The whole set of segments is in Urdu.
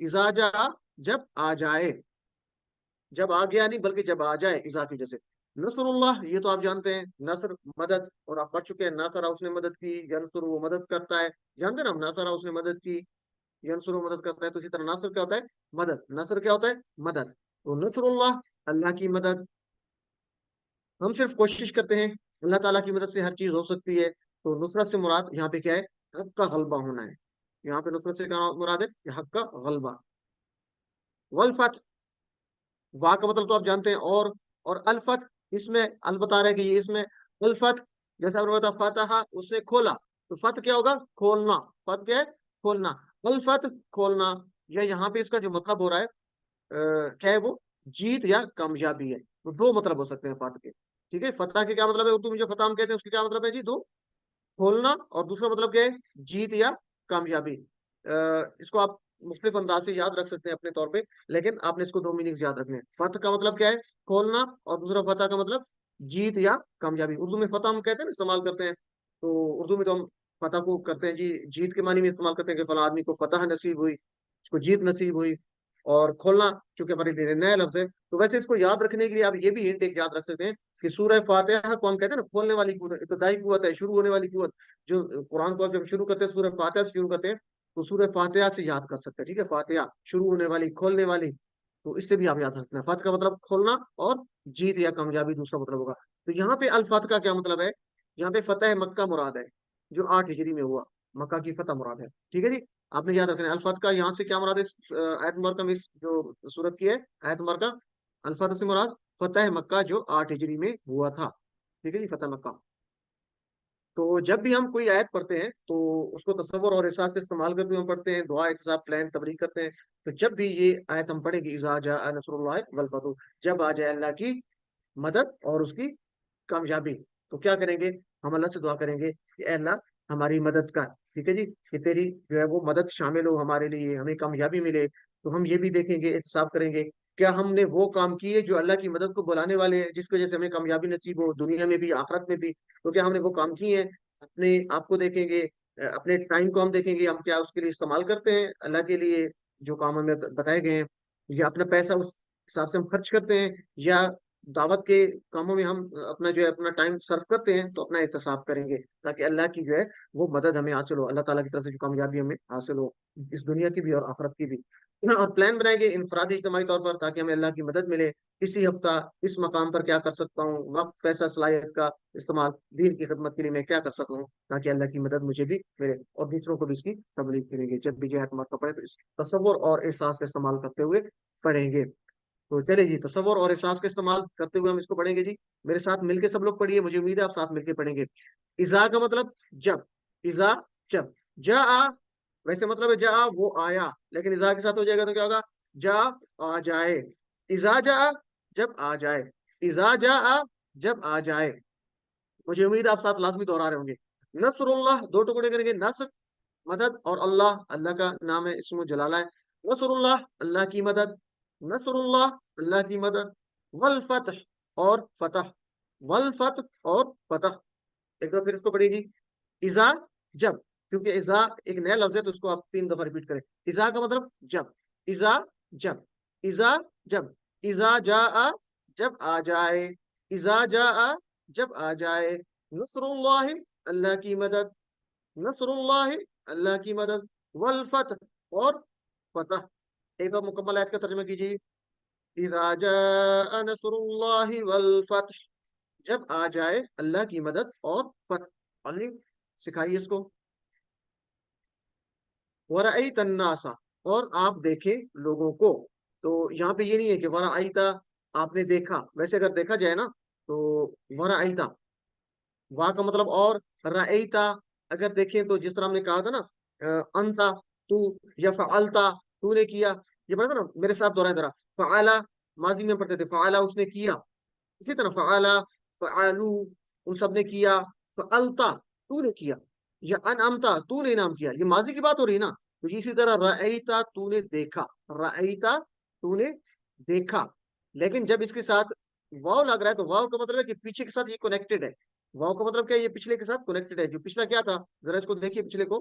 اذا جا جب آ جائے، جب آ گیا نہیں بلکہ جب آ جائے اذا کی وجہ سے. نصر اللہ یہ تو آپ جانتے ہیں، نصر مدد، اور آپ پڑھ چکے ہیں ناصرہ اس نے مدد کی، ینصر وہ مدد کرتا ہے، جانتے ہیں نا ہم، ناصرہ اس نے مدد کی، ینصر وہ مدد کرتا ہے. تو اسی طرح ناصر کیا ہوتا ہے؟ مدد. نصر کیا ہوتا ہے؟ مدد. تو نصر اللہ، اللہ کی مدد. ہم صرف کوشش کرتے ہیں، اللہ تعالیٰ کی مدد سے ہر چیز ہو سکتی ہے. تو نصرت سے مراد یہاں پہ کیا ہے؟ حق کا غلبہ ہونا ہے. یہاں پہ نصرت سے کیا مراد ہے؟ کہ حق کا غلبہ. والفتح، وا کا مطلب تو آپ جانتے ہیں، اور الفتح، اس میں ال بتا رہے ہیں کہ یہ اس میں الفتح، جیسے آپ نے بتا فتح اس نے کھولا، تو فتح کیا ہوگا؟ کھولنا. فتح کیا ہے؟ کھولنا. الفتح کھولنا. یا یہاں پہ اس کا جو مطلب ہو رہا ہے کیا ہے وہ؟ جیت یا کامیابی ہے. تو دو مطلب ہو سکتے ہیں فتح کے. ٹھیک ہے، فتح کے کیا مطلب ہے؟ اردو میں جو فتح ہم کہتے ہیں اس کے کیا مطلب ہے جی؟ دو، کھولنا، اور دوسرا مطلب کیا ہے؟ جیت یا کامیابی. اس کو آپ مختلف انداز سے یاد رکھ سکتے ہیں اپنے طور پہ، لیکن آپ نے اس کو دو میننگز یاد رکھنے ہیں. فتح کا مطلب کیا ہے؟ کھولنا، اور دوسرا فتح کا مطلب جیت یا کامیابی. اردو میں فتح ہم کہتے ہیں نا، استعمال کرتے ہیں. تو اردو میں تو ہم فتح کو کرتے ہیں جی جیت کے معنی میں استعمال کرتے ہیں کہ فلاں آدمی کو فتح نصیب ہوئی، اس کو جیت نصیب ہوئی. اور کھولنا چونکہ ہمارے لیے نیا لفظ ہے، تو ویسے اس کو یاد رکھنے کے لیے آپ یہ بھی ہنٹ ایک یاد رکھ سکتے ہیں کہ سورہ فاتحہ کو ہم کہتے ہیں نا کھولنے والی قوت، ابتدائی قوت ہے، شروع ہونے والی قوت. جو قرآن کو آپ جب شروع کرتے ہیں سورہ فاتحہ سے شروع کرتے ہیں، تو سورہ فاتحہ سے یاد کر سکتے ہیں. ٹھیک ہے، فاتحہ شروع ہونے والی، کھولنے والی. تو اس سے بھی آپ یاد رکھ سکتے ہیں. فتح کا مطلب کھولنا، اور جیت یا کامیابی دوسرا مطلب ہوگا. تو یہاں پہ الفتح کا کیا مطلب ہے؟ یہاں پہ فتح مکہ مراد ہے، جو 8 ہجری میں ہوا. مکہ کی فتح مراد ہے. ٹھیک ہے جی، آپ نے یاد رکھنا ہے الفتح کا یہاں سے کیا مراد ہے. اس آیت مبارکہ میں جو سورت کی ہے آیت مبارکہ، الفتح سے مراد فتح مکہ جو 8 ہجری میں ہوا تھا. ٹھیک ہے جی، فتح مکہ. تو جب بھی ہم کوئی آیت پڑھتے ہیں تو اس کو تصور اور احساس کا استعمال کرتے ہوئے ہم پڑھتے ہیں، دعا، احتساب، پلان، تبریک کرتے ہیں. تو جب بھی یہ آیت ہم پڑھیں گے اذا جاء نصر اللہ والفتح، جب آ جائے اللہ کی مدد اور اس کی کامیابی، تو کیا کریں گے؟ ہم اللہ سے دعا کریں گے کہ اے اللہ ہماری مدد کر. ٹھیک ہے جی، کہ تیری جو ہے وہ مدد شامل ہو ہمارے لیے، ہمیں کامیابی ملے. تو ہم یہ بھی دیکھیں گے، احتساب کریں گے، کیا ہم نے وہ کام کیے جو اللہ کی مدد کو بلانے والے ہیں، جس کی وجہ سے ہمیں کامیابی نصیب ہو دنیا میں بھی آخرت میں بھی. تو کیا ہم نے وہ کام کیے ہیں؟ اپنے آپ کو دیکھیں گے، اپنے ٹائم کو ہم دیکھیں گے، ہم کیا اس کے لیے استعمال کرتے ہیں اللہ کے لیے جو کام ہمیں بتائے گئے ہیں، یا اپنا پیسہ اس حساب سے ہم خرچ کرتے ہیں، یا دعوت کے کاموں میں ہم اپنا جو ہے اپنا ٹائم صرف کرتے ہیں. تو اپنا احتساب کریں گے تاکہ اللہ کی جو ہے وہ مدد ہمیں حاصل ہو، اللہ تعالیٰ کی طرف سے جو کامیابی ہمیں حاصل ہو، اس دنیا کی بھی اور آخرت کی بھی. اور پلان بنائیں گے انفرادی اجتماعی طور پر تاکہ ہمیں اللہ کی مدد ملے. اسی ہفتہ اس مقام پر کیا کر سکتا ہوں، وقت، پیسہ، صلاحیت کا استعمال دین کی خدمت کے لیے میں کیا کر سکتا ہوں تاکہ اللہ کی مدد مجھے بھی ملے، اور دوسروں کو بھی اس کی تبلیغ کریں گے. جب بھی جو ہے کا پڑھے تو اس تصور اور احساس کا استعمال کرتے ہوئے پڑھیں گے. تو چلے جی، تصور اور احساس کا استعمال کرتے ہوئے ہم اس کو پڑھیں گے جی. میرے ساتھ مل کے سب لوگ پڑھیے، مجھے امید ہے آپ ساتھ مل کے پڑھیں گے. اذا کا مطلب جب، اذا جب. جا، ویسے مطلب ہے جا وہ آیا، لیکن اذا کے ساتھ ہو جائے گا تو کیا ہوگا؟ جا آ جائے. اذا جا جب آ جائے، اذا جا جب آ جائے. مجھے امید ہے آپ ساتھ لازمی دوہرا رہے ہوں گے. نصر اللہ دو ٹکڑے کریں گے، نصر مدد، اور اللہ اللہ کا نام ہے، اسم جلالہ ہے. نصر اللہ اللہ کی مدد، نصر اللہ اللہ کی مدد. والفتح اور فتح، والفتح اور فتح. ایک دفعہ پھر اس کو پڑھیے جی. اذا جب، کیونکہ اذا ایک نیا لفظ ہے تو اس کو آپ 3 دفعہ ریپیٹ کریں. اذا کا مطلب جب، اذا جب، اذا جب، اذا جاء جب آ جائے، اذا جاء جب آ جائے. نصر اللہ اللہ کی مدد، نصر اللہ اللہ کی مدد. والفتح اور فتح. ایک بار مکمل آیت کا ترجمہ کیجیے. اذا جاء نصر اللہ والفتح، جب آ جائے اللہ کی مدد اور فتح. علی سکھائیے اس کو. ورأیت الناس، اور آپ دیکھیں لوگوں کو. تو یہاں پہ یہ نہیں ہے کہ ورأیت آپ نے دیکھا، ویسے اگر دیکھا جائے نا تو ورأیت وہاں کا مطلب، اور رأیتا اگر دیکھیں تو جس طرح ہم نے کہا تھا نا انتا تو، یا فعلتا تو نے کیا. یہ پڑھا تھا نا، میرے ساتھ دوہرائیں ذرا. فعلا ماضی میں پڑھتے تھے، فعلا اس نے کیا. اسی طرح فعلا، فعلو ان سب نے کیا. فعلتا تو نے کیا، یا انعمتا تو نے انعام کیا. یہ ماضی کی بات ہو رہی ہے نا. تو اسی طرح رأیتا تو نے دیکھا، رأیتا تو نے دیکھا. لیکن جب اس کے ساتھ واو لگ رہا ہے تو واو کا مطلب ہے کہ پیچھے کے ساتھ یہ کنیکٹڈ ہے. واو کا مطلب کیا ہے؟ یہ پچھلے کے ساتھ کنیکٹڈ ہے. جو پچھلا کیا تھا ذرا اس کو دیکھیے، پچھلے کو.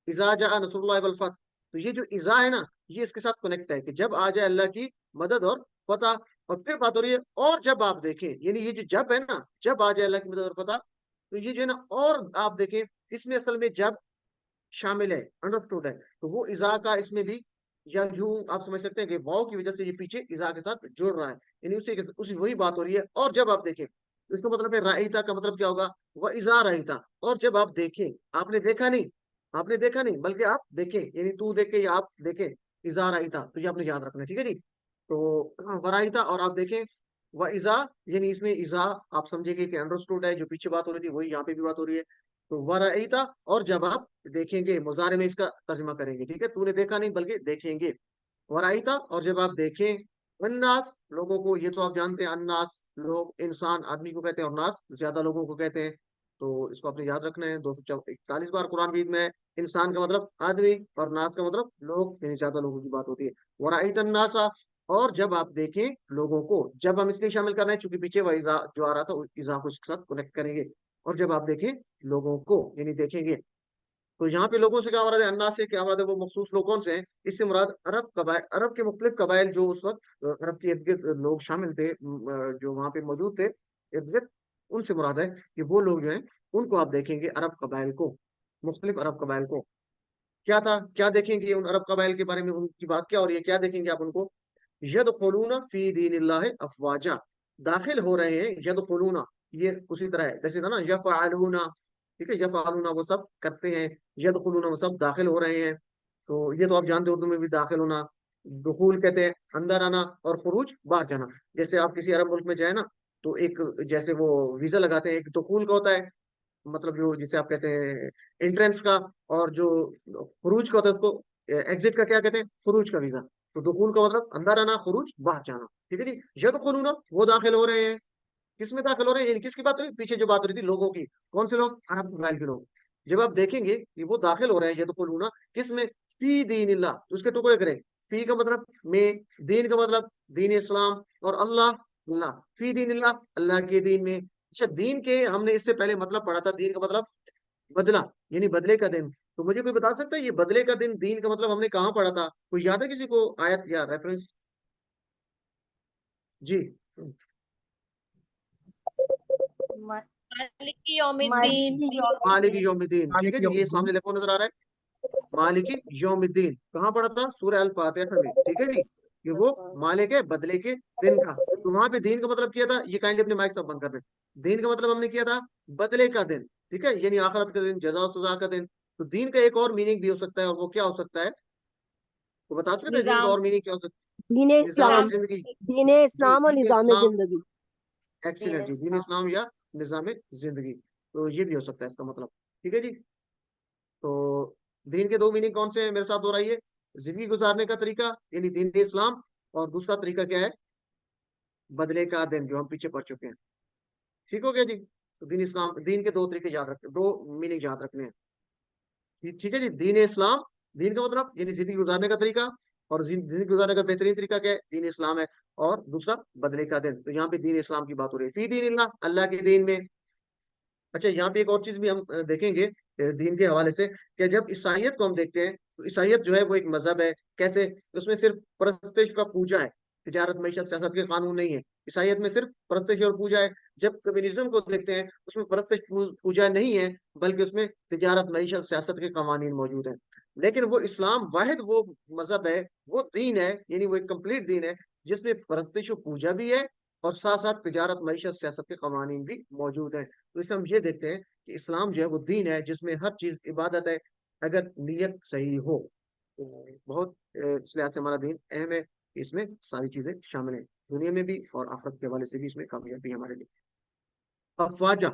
اذا جاء نصر اللہ والفتح، تو یہ جو اذا ہے نا یہ اس کے ساتھ کنیکٹ ہے کہ جب آ جائے اللہ کی مدد اور فتح. اور پھر بات ہو رہی ہے اور جب آپ دیکھیں، یعنی یہ جو جب ہے نا، جب آ جائے اللہ کی مدد اور فتح، تو یہ جو ہے نا اور آپ دیکھیں اس میں اصل میں جب شامل ہے، انڈرسٹوڈ ہے. تو وہ اذا کا اس میں بھی، یا یوں آپ سمجھ سکتے ہیں کہ واو کی وجہ سے یہ پیچھے اذا کے ساتھ جڑ رہا ہے، یعنی اسی وہی بات ہو رہی ہے. اور جب آپ دیکھیں اس کا مطلب ہے رائتا کا مطلب کیا ہوگا؟ وہ اذا رائتا، اور جب آپ دیکھیں. آپ نے دیکھا نہیں، آپ نے دیکھا نہیں بلکہ آپ دیکھیں، یعنی تو دیکھے یا آپ دیکھیں. اذا رائتا تو یہ آپ نے یاد رکھنا ہے، ٹھیک ہے جی. تو ورائتا اور آپ دیکھیں، وہ اذا، یعنی اس میں اذا آپ سمجھیں گے کہ انڈرسٹوڈ ہے، جو پیچھے بات ہو رہی تھی وہی یہاں پہ بھی بات ہو رہی ہے. تو ورائتا اور جب آپ دیکھیں گے، مضارع میں اس کا ترجمہ کریں گے، ٹھیک ہے. تو نے دیکھا نہیں بلکہ دیکھیں گے. ورائتا اور جب آپ دیکھیں، الناس لوگوں کو، یہ تو آپ جانتے ہیں الناس لوگ، انسان آدمی کو کہتے ہیں، اور ناس زیادہ لوگوں کو کہتے ہیں. تو اس کو آپ نے یاد رکھنا ہے. 241 بار قرآن مجید میں انسان کا مطلب آدمی اور ناس کا مطلب لوگ، یعنی زیادہ لوگوں کی بات ہوتی ہے. ورائت الناسا اور جب آپ دیکھیں لوگوں کو، جب ہم اس لیے شامل کر رہے ہیں چونکہ پیچھے وہ اذا جو آ رہا تھا اذا کو اس کے ساتھ کنیکٹ کریں گے. اور جب آپ دیکھیں لوگوں کو، یعنی دیکھیں گے. تو یہاں پہ لوگوں سے کیا مراد ہے؟ الناس سے کیا مراد ہے؟ وہ مخصوص لوگ کون سے ہیں؟ اس سے مراد عرب قبائل، عرب کے مختلف قبائل جو اس وقت عرب کے ارد گرد لوگ شامل تھے، جو وہاں پہ موجود تھے ارد گرد، ان سے مراد ہے کہ وہ لوگ جو ہیں ان کو آپ دیکھیں گے، عرب قبائل کو، مختلف عرب قبائل کو. کیا تھا، کیا دیکھیں گے ان عرب قبائل کے بارے میں؟ ان کی بات کیا ہو رہی ہے، کیا دیکھیں گے آپ ان کو؟ یدخلون فی دین اللہ افواجا، داخل ہو رہے ہیں. یدخلون یہ اسی طرح ہے جیسے تھا نا یفعلون، ٹھیک ہے. یفعلون وہ سب کرتے ہیں، یدخلون وہ سب داخل ہو رہے ہیں. تو یہ تو آپ جانتے ہو، اردو میں بھی داخل ہونا، دخول کہتے ہیں اندر آنا، اور خروج باہر جانا. جیسے آپ کسی عرب ملک میں جائیں نا، تو ایک جیسے وہ ویزا لگاتے ہیں، ایک دخول کا ہوتا ہے، مطلب جو جسے آپ کہتے ہیں انٹرنس کا، اور جو خروج کا ہوتا ہے اس کو ایگزٹ کا کیا کہتے ہیں؟ خروج کا ویزا. تو دخول کا مطلب اندر آنا، خروج باہر جانا، ٹھیک ہے جی. یدخلون وہ داخل ہو رہے ہیں. کس میں داخل ہو رہے ہیں؟ یعنی کس کی بات ہو رہی ہے؟ پیچھے جو بات ہو رہی تھی لوگوں کی. کون سے لوگ؟ عرب قبائل کے لوگ. جب آپ دیکھیں گے کہ وہ داخل ہو رہے ہیں یدخلون کس میں؟ فی دین اللہ. تو اس کے ٹکڑے کریں. فی کا مطلب میں، دین کا مطلب دین اسلام، اور اللہ، اللہ فی دین اللہ، اللہ کے دین میں. اچھا، دین کے ہم نے اس سے پہلے مطلب پڑھا تھا، دین کا مطلب بدلہ، یعنی بدلے کا دن. تو مجھے کوئی بتا سکتا ہے یہ بدلے کا دن، دین کا مطلب ہم نے کہاں پڑھا تھا؟ کوئی یاد ہے کسی کو آیت یا ریفرنس؟ جی. مالک یوم الدین. مالک یوم الدین، ٹھیک مالک ہے جی. یوم یہ الدین. سامنے لکھو نظر آ رہا ہے، مالک یوم الدین. کہاں پڑھا تھا؟ سورہ الفاتحہ میں، ٹھیک ہے جی. کہ وہ مالک ہے بدلے کے دن کا. تو وہاں پہ دین کا مطلب کیا تھا؟ یہ کائنڈلی اپنے مائک سب بند کر دیں. دین کا مطلب ہم نے کیا تھا؟ بدلے کا دن، ٹھیک ہے، یعنی آخرت کا دن، جزا و سزا کا دن. تو دین کا ایک اور میننگ بھی ہو سکتا ہے، اور وہ کیا ہو سکتا ہے؟ وہ بتا سکتے ہیں دین کا نظام. اور میننگ کیا ہو سکتا دین ہے؟ نظام اسلام، نظام. زندگی. دین جی، اسلام اور دین نظام اسلام. زندگی. ایکسیلنٹ جی، دین اسلام یا نظام زندگی. تو یہ بھی ہو سکتا ہے اس کا مطلب، ٹھیک ہے جی. تو دین کے دو میننگ کون سے ہیں میرے ساتھ دہرائیے؟ زندگی گزارنے کا طریقہ یعنی دین اسلام، اور دوسرا طریقہ کیا ہے؟ بدلے کا دن، جو ہم پیچھے پڑ چکے ہیں. ٹھیک ہو گیا جی. تو دین اسلام، دین کے دو طریقے یاد رکھنے، دو میننگ یاد رکھنے ہیں. ٹھیک ہے جی. دین اسلام، دین کا مطلب یعنی زندگی گزارنے کا طریقہ، اور زندگی گزارنے کا بہترین طریقہ کیا ہے؟ دین اسلام ہے. اور دوسرا بدلے کا دن. تو یہاں پہ دین اسلام کی بات ہو رہی ہے، فی دین اللہ، اللہ کے دین میں. اچھا، یہاں پہ ایک اور چیز بھی ہم دیکھیں گے دین کے حوالے سے، کہ جب عیسائیت کو ہم دیکھتے ہیں تو عیسائیت جو ہے وہ ایک مذہب ہے. کیسے؟ اس میں صرف پرستش کا پوجا ہے، تجارت معیشت سیاست کے قانون نہیں ہے. عیسائیت میں صرف پرستش اور پوجا ہے. جب کمیونزم کو دیکھتے ہیں اس میں پرستش پوجا نہیں ہے، بلکہ اس میں تجارت معیشت سیاست کے قوانین موجود ہیں. لیکن وہ اسلام واحد وہ مذہب ہے، وہ دین ہے، یعنی وہ ایک کمپلیٹ دین ہے جس میں پرستش و پوجا بھی ہے، اور ساتھ ساتھ تجارت معیشت سیاست کے قوانین بھی موجود ہیں. تو اس سے ہم یہ دیکھتے ہیں کہ اسلام جو ہے وہ دین ہے جس میں ہر چیز عبادت ہے، اگر نیت صحیح ہو. تو بہت اس لحاظ سے ہمارا دین اہم ہے، اس میں ساری چیزیں شامل ہیں، دنیا میں بھی اور آخرت کے حوالے سے بھی اس میں کامیابی ہے ہمارے لیے. افواجہ،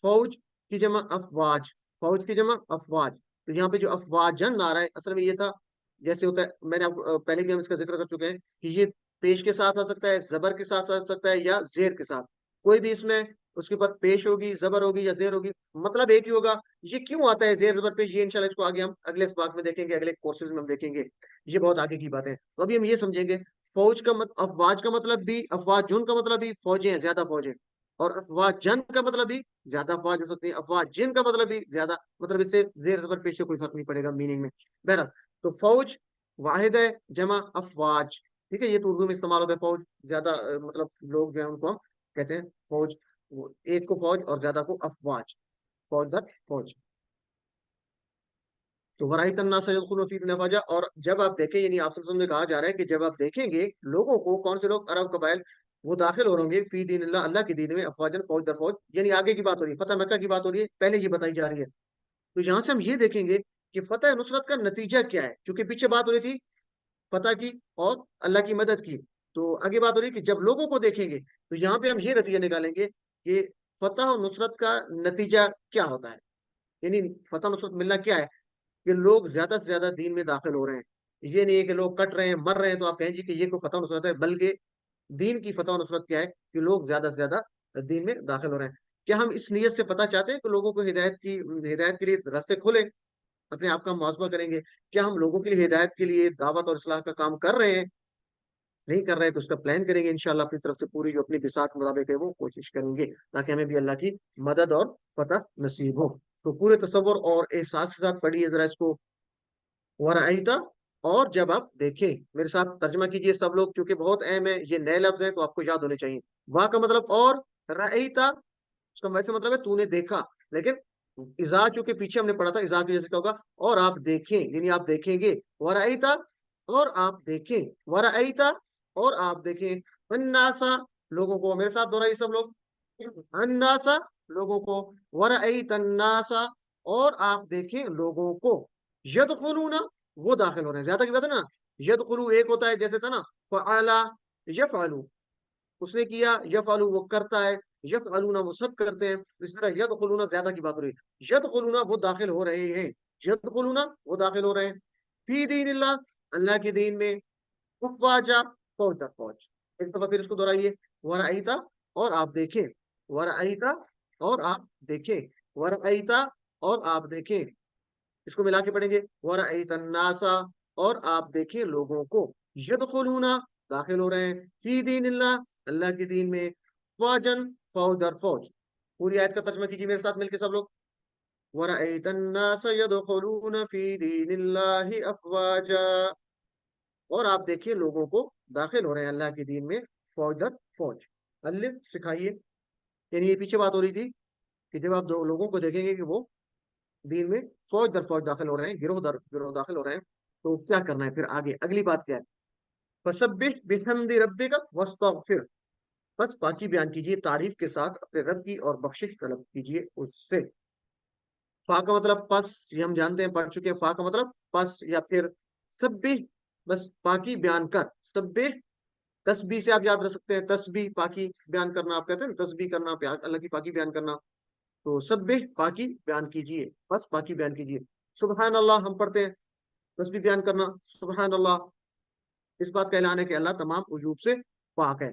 فوج کی جمع افواج، فوج کی جمع افواج. تو یہاں پہ جو افواجن آ رہا ہے اصل میں یہ تھا، جیسے ہوتا ہے، میں نے آپ پہلے بھی ہم اس کا ذکر کر چکے ہیں کہ یہ پیش کے ساتھ آ سکتا ہے، زبر کے ساتھ آ سکتا ہے، یا زیر کے ساتھ. کوئی بھی اس میں اس کے اوپر پیش ہوگی، زبر ہوگی یا زیر ہوگی، مطلب ایک ہی ہوگا. یہ کیوں آتا ہے زیر زبر پیش؟ یہ انشاءاللہ اس کو آگے ہم اگلے اسباق میں دیکھیں گے، اگلے کورسز میں ہم دیکھیں گے. یہ بہت آگے کی بات ہے. تو ابھی ہم یہ سمجھیں گے، فوج کا افواج کا مطلب بھی، افواج جن کا مطلب بھی فوجیں ہیں، زیادہ فوجیں. اور افواج جن کا مطلب بھی زیادہ افواج ہو سکتی ہیں. افواج جن کا مطلب بھی زیادہ، مطلب اس سے زیر زبر پیش سے کوئی فرق نہیں پڑے گا میننگ میں. بہرحال، تو فوج واحد ہے جمع افواج، ٹھیک ہے، یہ تو اردو میں استعمال ہوتا ہے فوج، زیادہ مطلب لوگ جو ہیں ان کو ہم کہتے ہیں فوج، ایک کو فوج اور زیادہ کو افواج، فوج در فوج۔ تو ورائت الناس يدخلون في دين افواجا، اور جب آپ دیکھیں، یعنی آپ سے کہا جا رہا ہے کہ جب آپ دیکھیں گے لوگوں کو، کون سے لوگ، عرب قبائل، وہ داخل ہو گے فی دین اللہ، اللہ کے دین میں، افواجن، فوج در فوج، یعنی آگے کی بات ہو رہی ہے، فتح مکہ کی بات ہو رہی ہے، پہلے یہ بتائی جا رہی ہے۔ تو یہاں سے ہم یہ دیکھیں گے کہ فتح نصرت کا نتیجہ کیا ہے، کیونکہ پیچھے بات ہو رہی تھی فتح کی اور اللہ کی مدد کی، تو آگے بات ہو رہی ہے کہ جب لوگوں کو دیکھیں گے تو یہاں پہ ہم یہ نتیجہ نکالیں گے کہ فتح اور نصرت کا نتیجہ کیا ہوتا ہے، یعنی فتح نصرت ملنا کیا ہے، کہ لوگ زیادہ سے زیادہ دین میں داخل ہو رہے ہیں، یہ نہیں ہے کہ لوگ کٹ رہے ہیں، مر رہے ہیں تو آپ کہیں جی کہ یہ کوئی فتح نصرت ہے، بلکہ دین کی فتح نصرت کیا ہے کہ لوگ زیادہ سے زیادہ دین میں داخل ہو رہے ہیں۔ کیا ہم اس نیت سے فتح چاہتے ہیں کہ لوگوں کو ہدایت کے لیے راستے کھلے، اپنے آپ کا محاسبہ کریں گے، کیا ہم لوگوں کے لیے ہدایت کے لیے دعوت اور اصلاح کا کام کر رہے ہیں، نہیں کر رہے ہیں تو اس کا پلان کریں گے انشاءاللہ، اپنی طرف سے پوری جو اپنی بساط کے مطابق ہے وہ کوشش کریں گے، تاکہ ہمیں بھی اللہ کی مدد اور فتح نصیب ہو۔ تو پورے تصور اور احساس کے ساتھ پڑھیے ذرا اس کو، ورائیتا، اور جب آپ دیکھیں، میرے ساتھ ترجمہ کیجئے سب لوگ، چونکہ بہت اہم ہے، یہ نئے لفظ ہیں تو آپ کو یاد ہونے چاہیے۔ وا کا مطلب اور، رائیتا اس کا ویسے مطلب ہے تو نے دیکھا، لیکن اذا چونکہ پیچھے ہم نے پڑھا تھا، اذا کی وجہ سے کیا ہوگا، اور آپ دیکھیں، یعنی آپ دیکھیں گے، ورائیتا، اور آپ دیکھیں، ورائیتا، اور آپ دیکھیں، الناسا، لوگوں کو، میرے ساتھ دہرائیے سب لوگ، الناسا، لوگوں کو، ورائیت الناسا، اور آپ دیکھیں لوگوں کو، یدخلون، وہ داخل ہو رہے ہیں، زیادہ کی بات ہے نا، یدخلو ایک ہوتا ہے، جیسے تھا نا فعلا یفعلو، اس نے کیا، یفعلو وہ کرتا ہے، یفعلون وہ سب کرتے ہیں، اس طرح یدخلون زیادہ کی بات ہو رہی ہے، یدخلون وہ داخل ہو رہے ہیں، یدخلون وہ داخل ہو رہے ہیں، فی دین اللہ، اللہ کے دین میں، افواجا، فوج در فوج۔ ایک دفعہ پھر اس کو دہرائیے، ورائیتا، اور آپ دیکھیں، ورائیتا، اور آپ دیکھیں، ورائیتا، اور آپ دیکھیں، اس کو ملا کے پڑھیں گے، ورأیت الناس، اور آپ دیکھیں لوگوں کو، یدخلون داخل ہو رہے ہیں، فی دین اللہ، اللہ کے دین میں، فوجن، فوج در فوج۔ پوری آیت کا ترجمہ کیجیے میرے ساتھ مل کے سب لوگ، ورأیت الناس یدخلون فی دین اللہ افواجا، اور آپ دیکھیں لوگوں کو داخل ہو رہے ہیں اللہ کے دین میں، فوج در فوج۔ الف سکھائیے، یعنی یہ پیچھے بات ہو رہی تھی کہ جب آپ دو لوگوں کو دیکھیں گے کہ وہ دین میں فوج در فوج داخل ہو رہے ہیں، گروہ در گروہ داخل ہو رہے ہیں، تو کیا کرنا ہے پھر آگے، اگلی بات کیا ہے، فسبح بحمد ربک واستغفر، بس پاکی بیان کیجیے تعریف کے ساتھ اپنے رب کی، اور بخشش طلب کیجیے اس سے۔ فا کا مطلب پس، یہ ہم جانتے ہیں، پڑھ چکے ہیں، فا کا مطلب پس یا پھر، سبح بس پاکی بیان کر، سبح تسبیح سے آپ یاد رکھ سکتے ہیں، تسبیح پاکی بیان کرنا، آپ کہتے ہیں نا تسبیح کرنا، اللہ کی پاکی بیان کرنا، تو سبح پاکی بیان کیجیے، بس پاکی بیان کیجیے۔ سبحان اللہ ہم پڑھتے ہیں، تسبیح بیان کرنا، سبحان اللہ، اس بات کا اعلان ہے کہ اللہ تمام عیوب سے پاک ہے۔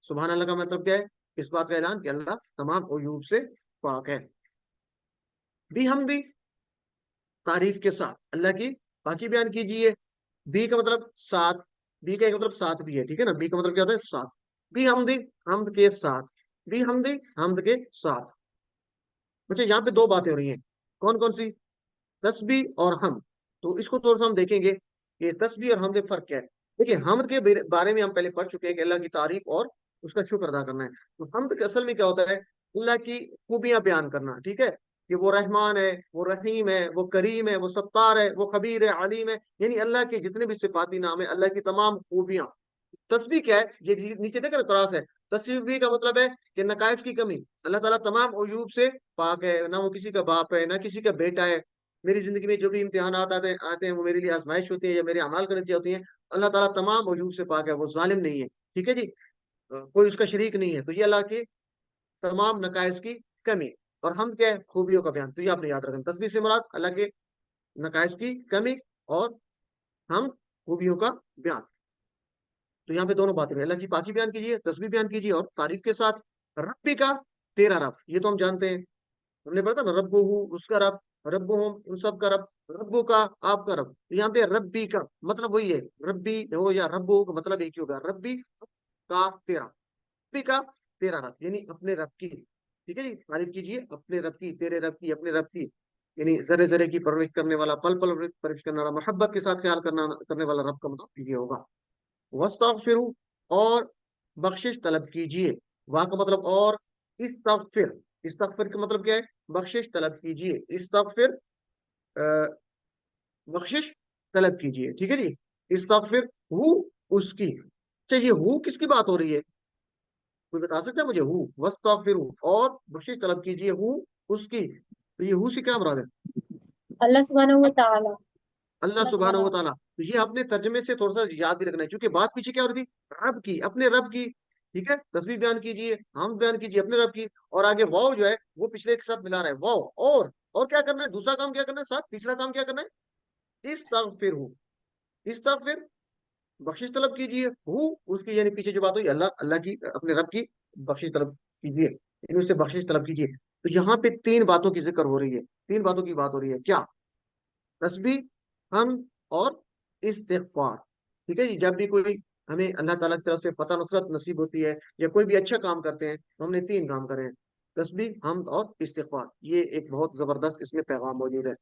سبحان اللہ کا مطلب کیا ہے، اس بات کا اعلان کہ اللہ تمام عیوب سے پاک ہے۔ بھی ہم دی، تعریف کے ساتھ اللہ کی پاکی بیان کیجیے، بھی کا مطلب ساتھ، بھی کا ایک مطلب ساتھ بھی ہے، ٹھیک ہے نا، بھی کا مطلب کیا ہوتا ہے، ساتھ، بھی ہم دی، حمد کے ساتھ، بھی ہم دی، حمد کے ساتھ۔ اچھا یہاں پہ دو باتیں ہو رہی ہیں، کون کون سی، تسبیح اور حمد، تو اس کو تھوڑا سا ہم دیکھیں گے کہ تسبیح اور حمد میں فرق کیا ہے۔ دیکھیں حمد کے بارے میں ہم پہلے پڑھ چکے ہیں کہ اللہ کی تعریف اور اس کا شکر ادا کرنا ہے، تو حمد کے اصل میں کیا ہوتا ہے، اللہ کی خوبیاں بیان کرنا، ٹھیک ہے، کہ وہ رحمان ہے، وہ رحیم ہے، وہ کریم ہے، وہ ستار ہے، وہ خبیر ہے، علیم ہے، یعنی اللہ کے جتنے بھی صفاتی نام ہے، اللہ کی تمام خوبیاں۔ تسبیح کیا ہے، یہ نیچے دیکھ رہے کراس ہے، تسبیح کا مطلب ہے کہ نقائص کی کمی، اللہ تعالیٰ تمام عیوب سے پاک ہے، نہ وہ کسی کا باپ ہے، نہ کسی کا بیٹا ہے، میری زندگی میں جو بھی امتحانات آتے ہیں وہ میرے لیے آزمائش ہوتی ہے یا میرے اعمال کا نتیجہ ہوتی ہیں، اللہ تعالیٰ تمام عیوب سے پاک ہے، وہ ظالم نہیں ہے، ٹھیک ہے جی، کوئی اس کا شریک نہیں ہے، تو یہ اللہ کے تمام نقائص کی کمی، اور حمد کیا ہے، خوبیوں کا بیان، تو یہ آپ نے یاد رکھنا، تسبیح سے مراد اللہ کے نقائص کی کمی، اور ہم خوبیوں کا بیان، تو یہاں پہ دونوں باتیں ہیں، اللہ کی پاکی بیان کیجیے، تسبیح بیان کیجیے، اور تعریف کے ساتھ ربی کا، تیرا رب، یہ تو ہم جانتے ہیں، ہم نے پڑھا تھا نا، رب ہوں اس کا رب، رب ہوں ان سب کا رب، ربو کا آپ کا رب، یہاں پہ ربی کا مطلب وہی ہے، ربی ہو یا ربو کا مطلب ایک ہی ہوگا، ربی کا تیرا، ربی کا تیرا رب، یعنی اپنے رب کی، ٹھیک ہے جی، تعریف کیجیے اپنے رب کی، تیرے رب کی، اپنے رب کی، یعنی ذرے ذرے کی پرورش کرنے والا، پل پل پرورش کرنے والا، محبت کے ساتھ خیال کرنے والا رب کا مطلب یہ ہوگا. وَاسْتَغْفِرُوا، اور بخشش طلب کیجئے. وہاں کا مطلب اور استغفر. استغفر کا مطلب کیا ہے؟ بخشش طلب کیجئے. استغفر بخشش طلب کیجئے. ٹھیک ہے جی. استغفر ہو، اس کی. اچھا، یہ ہو کس کی بات ہو رہی ہے؟ کوئی بتا سکتا ہے مجھے؟ ہو وَاسْتَغْفِرُوا، اور بخشش طلب کیجئے، ہو اس کی. تو یہ ہو سے کیا مراد ہے؟ اللہ سبحانہ و تعالی. اللہ سبحانہ و تعالیٰ. تو یہ اپنے ترجمے سے تھوڑا سا یاد بھی رکھنا ہے، کیونکہ بات پیچھے کیا ہو رہی تھی؟ رب کی، اپنے رب کی. ٹھیک ہے، تسبیح بیان کیجیے، ہم بیان کیجیے اپنے رب کی. اور آگے واو جو ہے وہ پچھلے کے ساتھ ملا رہا ہے. واو اور کیا کرنا ہے؟ دوسرا کام کیا کرنا ہے ساتھ؟ تیسرا کام کیا کرنا ہے؟ استغفر ہو. استغفر بخشش طلب کیجیے، ہو اس کی، یعنی پیچھے جو بات ہوئی اللہ کی، اپنے رب کی بخشش طلب کیجیے، یعنی اس سے بخشش طلب کیجیے. تو یہاں پہ تین باتوں کی ذکر ہو رہی ہے، تین باتوں کی بات ہو رہی ہے. کیا؟ تسبیح، حمد، اور استغفار. ٹھیک ہے جی. جب بھی کوئی ہمیں اللہ تعالیٰ کی طرف سے فتح نصرت نصیب ہوتی ہے یا کوئی بھی اچھا کام کرتے ہیں تو ہم نے تین کام کرے ہیں: تسبیح، حمد اور استغفار. یہ ایک بہت زبردست اس میں پیغام موجود ہے.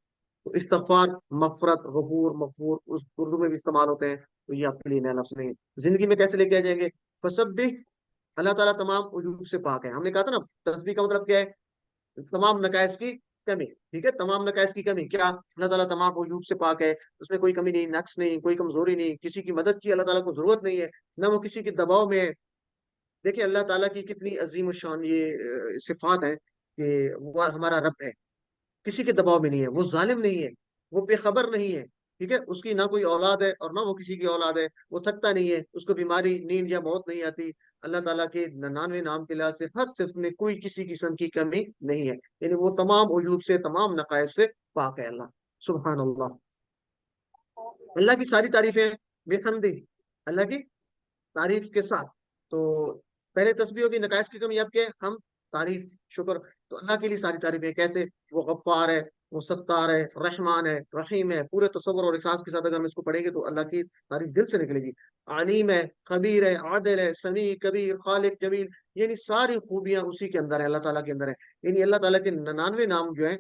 تو استغفار مغفرت، غفور، مغفور، اس اردو میں بھی استعمال ہوتے ہیں. تو یہ آپ کے لیے نیا لفظ نہیں ہے. زندگی میں کیسے لے کے آ جائیں گے؟ فسبح، اللہ تعالیٰ تمام عیوب سے پاک ہے. ہم نے کہا تھا نا تسبیح کا مطلب کیا ہے؟ تمام نقائص کی کمی. ٹھیک ہے، تمام نقائص کی کمی. کیا؟ اللہ تعالیٰ تمام عیوب سے پاک ہے، اس میں کوئی کمی نہیں، نقص نہیں، کوئی کمزوری نہیں، کسی کی مدد کی اللہ تعالیٰ کو ضرورت نہیں ہے، نہ وہ کسی کے دباؤ میں ہے. دیکھیں اللہ تعالیٰ کی کتنی عظیم الشان یہ صفات ہیں کہ وہ ہمارا رب ہے، کسی کے دباؤ میں نہیں ہے، وہ ظالم نہیں ہے، وہ بے خبر نہیں ہے. ٹھیک ہے، اس کی نہ کوئی اولاد ہے اور نہ وہ کسی کی اولاد ہے. وہ تھکتا نہیں ہے، اس کو بیماری، نیند یا موت نہیں آتی. اللہ تعالیٰ کے 99 نام کے لحاظ سے ہر صفت میں کوئی کسی قسم کی کمی نہیں ہے. یعنی وہ تمام عیوب سے، تمام نقائص سے پاک ہے اللہ. سبحان اللہ. اللہ کی ساری تعریفیں بحمدہ، اللہ کی تعریف کے ساتھ. تو پہلے تسبیح ہوگی نقائص کی کمی، اب کیا ہے؟ ہم تعریف، شکر. تو اللہ کے لیے ساری تعریفیں. کیسے؟ وہ غفار ہے، وہ ستار ہے، رحمان ہے، رحیم ہے. پورے تصور اور احساس کے ساتھ اگر ہم اس کو پڑھیں گے تو اللہ کی تعریف دل سے نکلے گی. علیم ہے، خبیر ہے، عادل ہے، سمیع، کبیر، خالق، جمیل. یعنی ساری خوبیاں اسی کے اندر ہے، اللہ تعالیٰ کے اندر ہے. یعنی اللہ تعالیٰ کے 99 نام جو ہیں،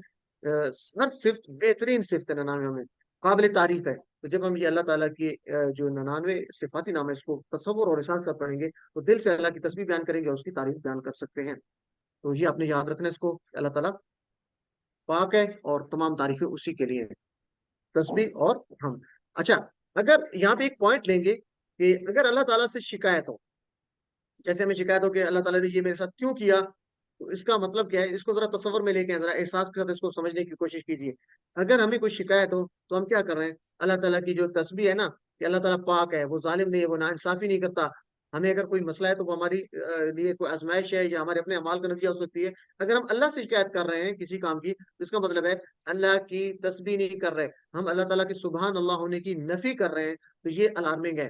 ہر صفت بہترین صفت ہے 99 میں، قابل تعریف ہے. تو جب ہم یہ اللہ تعالیٰ کی جو 99 صفاتی نام ہے اس کو تصور اور احساس کر پڑھیں گے تو دل سے اللہ کی تسبیح بیان کریں گے اور اس کی تعریف بیان کر سکتے ہیں. تو یہ آپ نے یاد رکھنا ہے اس کو، اللہ تعالیٰ پاک ہے اور تمام تعریفیں اسی کے لیے ہیں. تسبیح اور ہم. اچھا، اگر یہاں پہ ایک پوائنٹ لیں گے کہ اگر اللہ تعالیٰ سے شکایت ہو، جیسے ہمیں شکایت ہو کہ اللہ تعالیٰ نے یہ میرے ساتھ کیوں کیا، تو اس کا مطلب کیا ہے؟ اس کو ذرا تصور میں لے کے ذرا احساس کے ساتھ اس کو سمجھنے کی کوشش کیجیے. اگر ہمیں کوئی شکایت ہو تو ہم کیا کر رہے ہیں؟ اللہ تعالیٰ کی جو تسبیح ہے نا کہ اللہ تعالیٰ پاک ہے، وہ ظالم نہیں ہے، وہ ناانصافی نہیں کرتا. ہمیں اگر کوئی مسئلہ ہے تو وہ ہماری لیے کوئی آزمائش ہے یا ہمارے اپنے اعمال کا نتیجہ ہو سکتی ہے. اگر ہم اللہ سے شکایت کر رہے ہیں کسی کام کی تو اس کا مطلب ہے اللہ کی تسبیح نہیں کر رہے، ہم اللہ تعالیٰ کے سبحان اللہ ہونے کی نفی کر رہے ہیں. تو یہ الارمنگ ہے.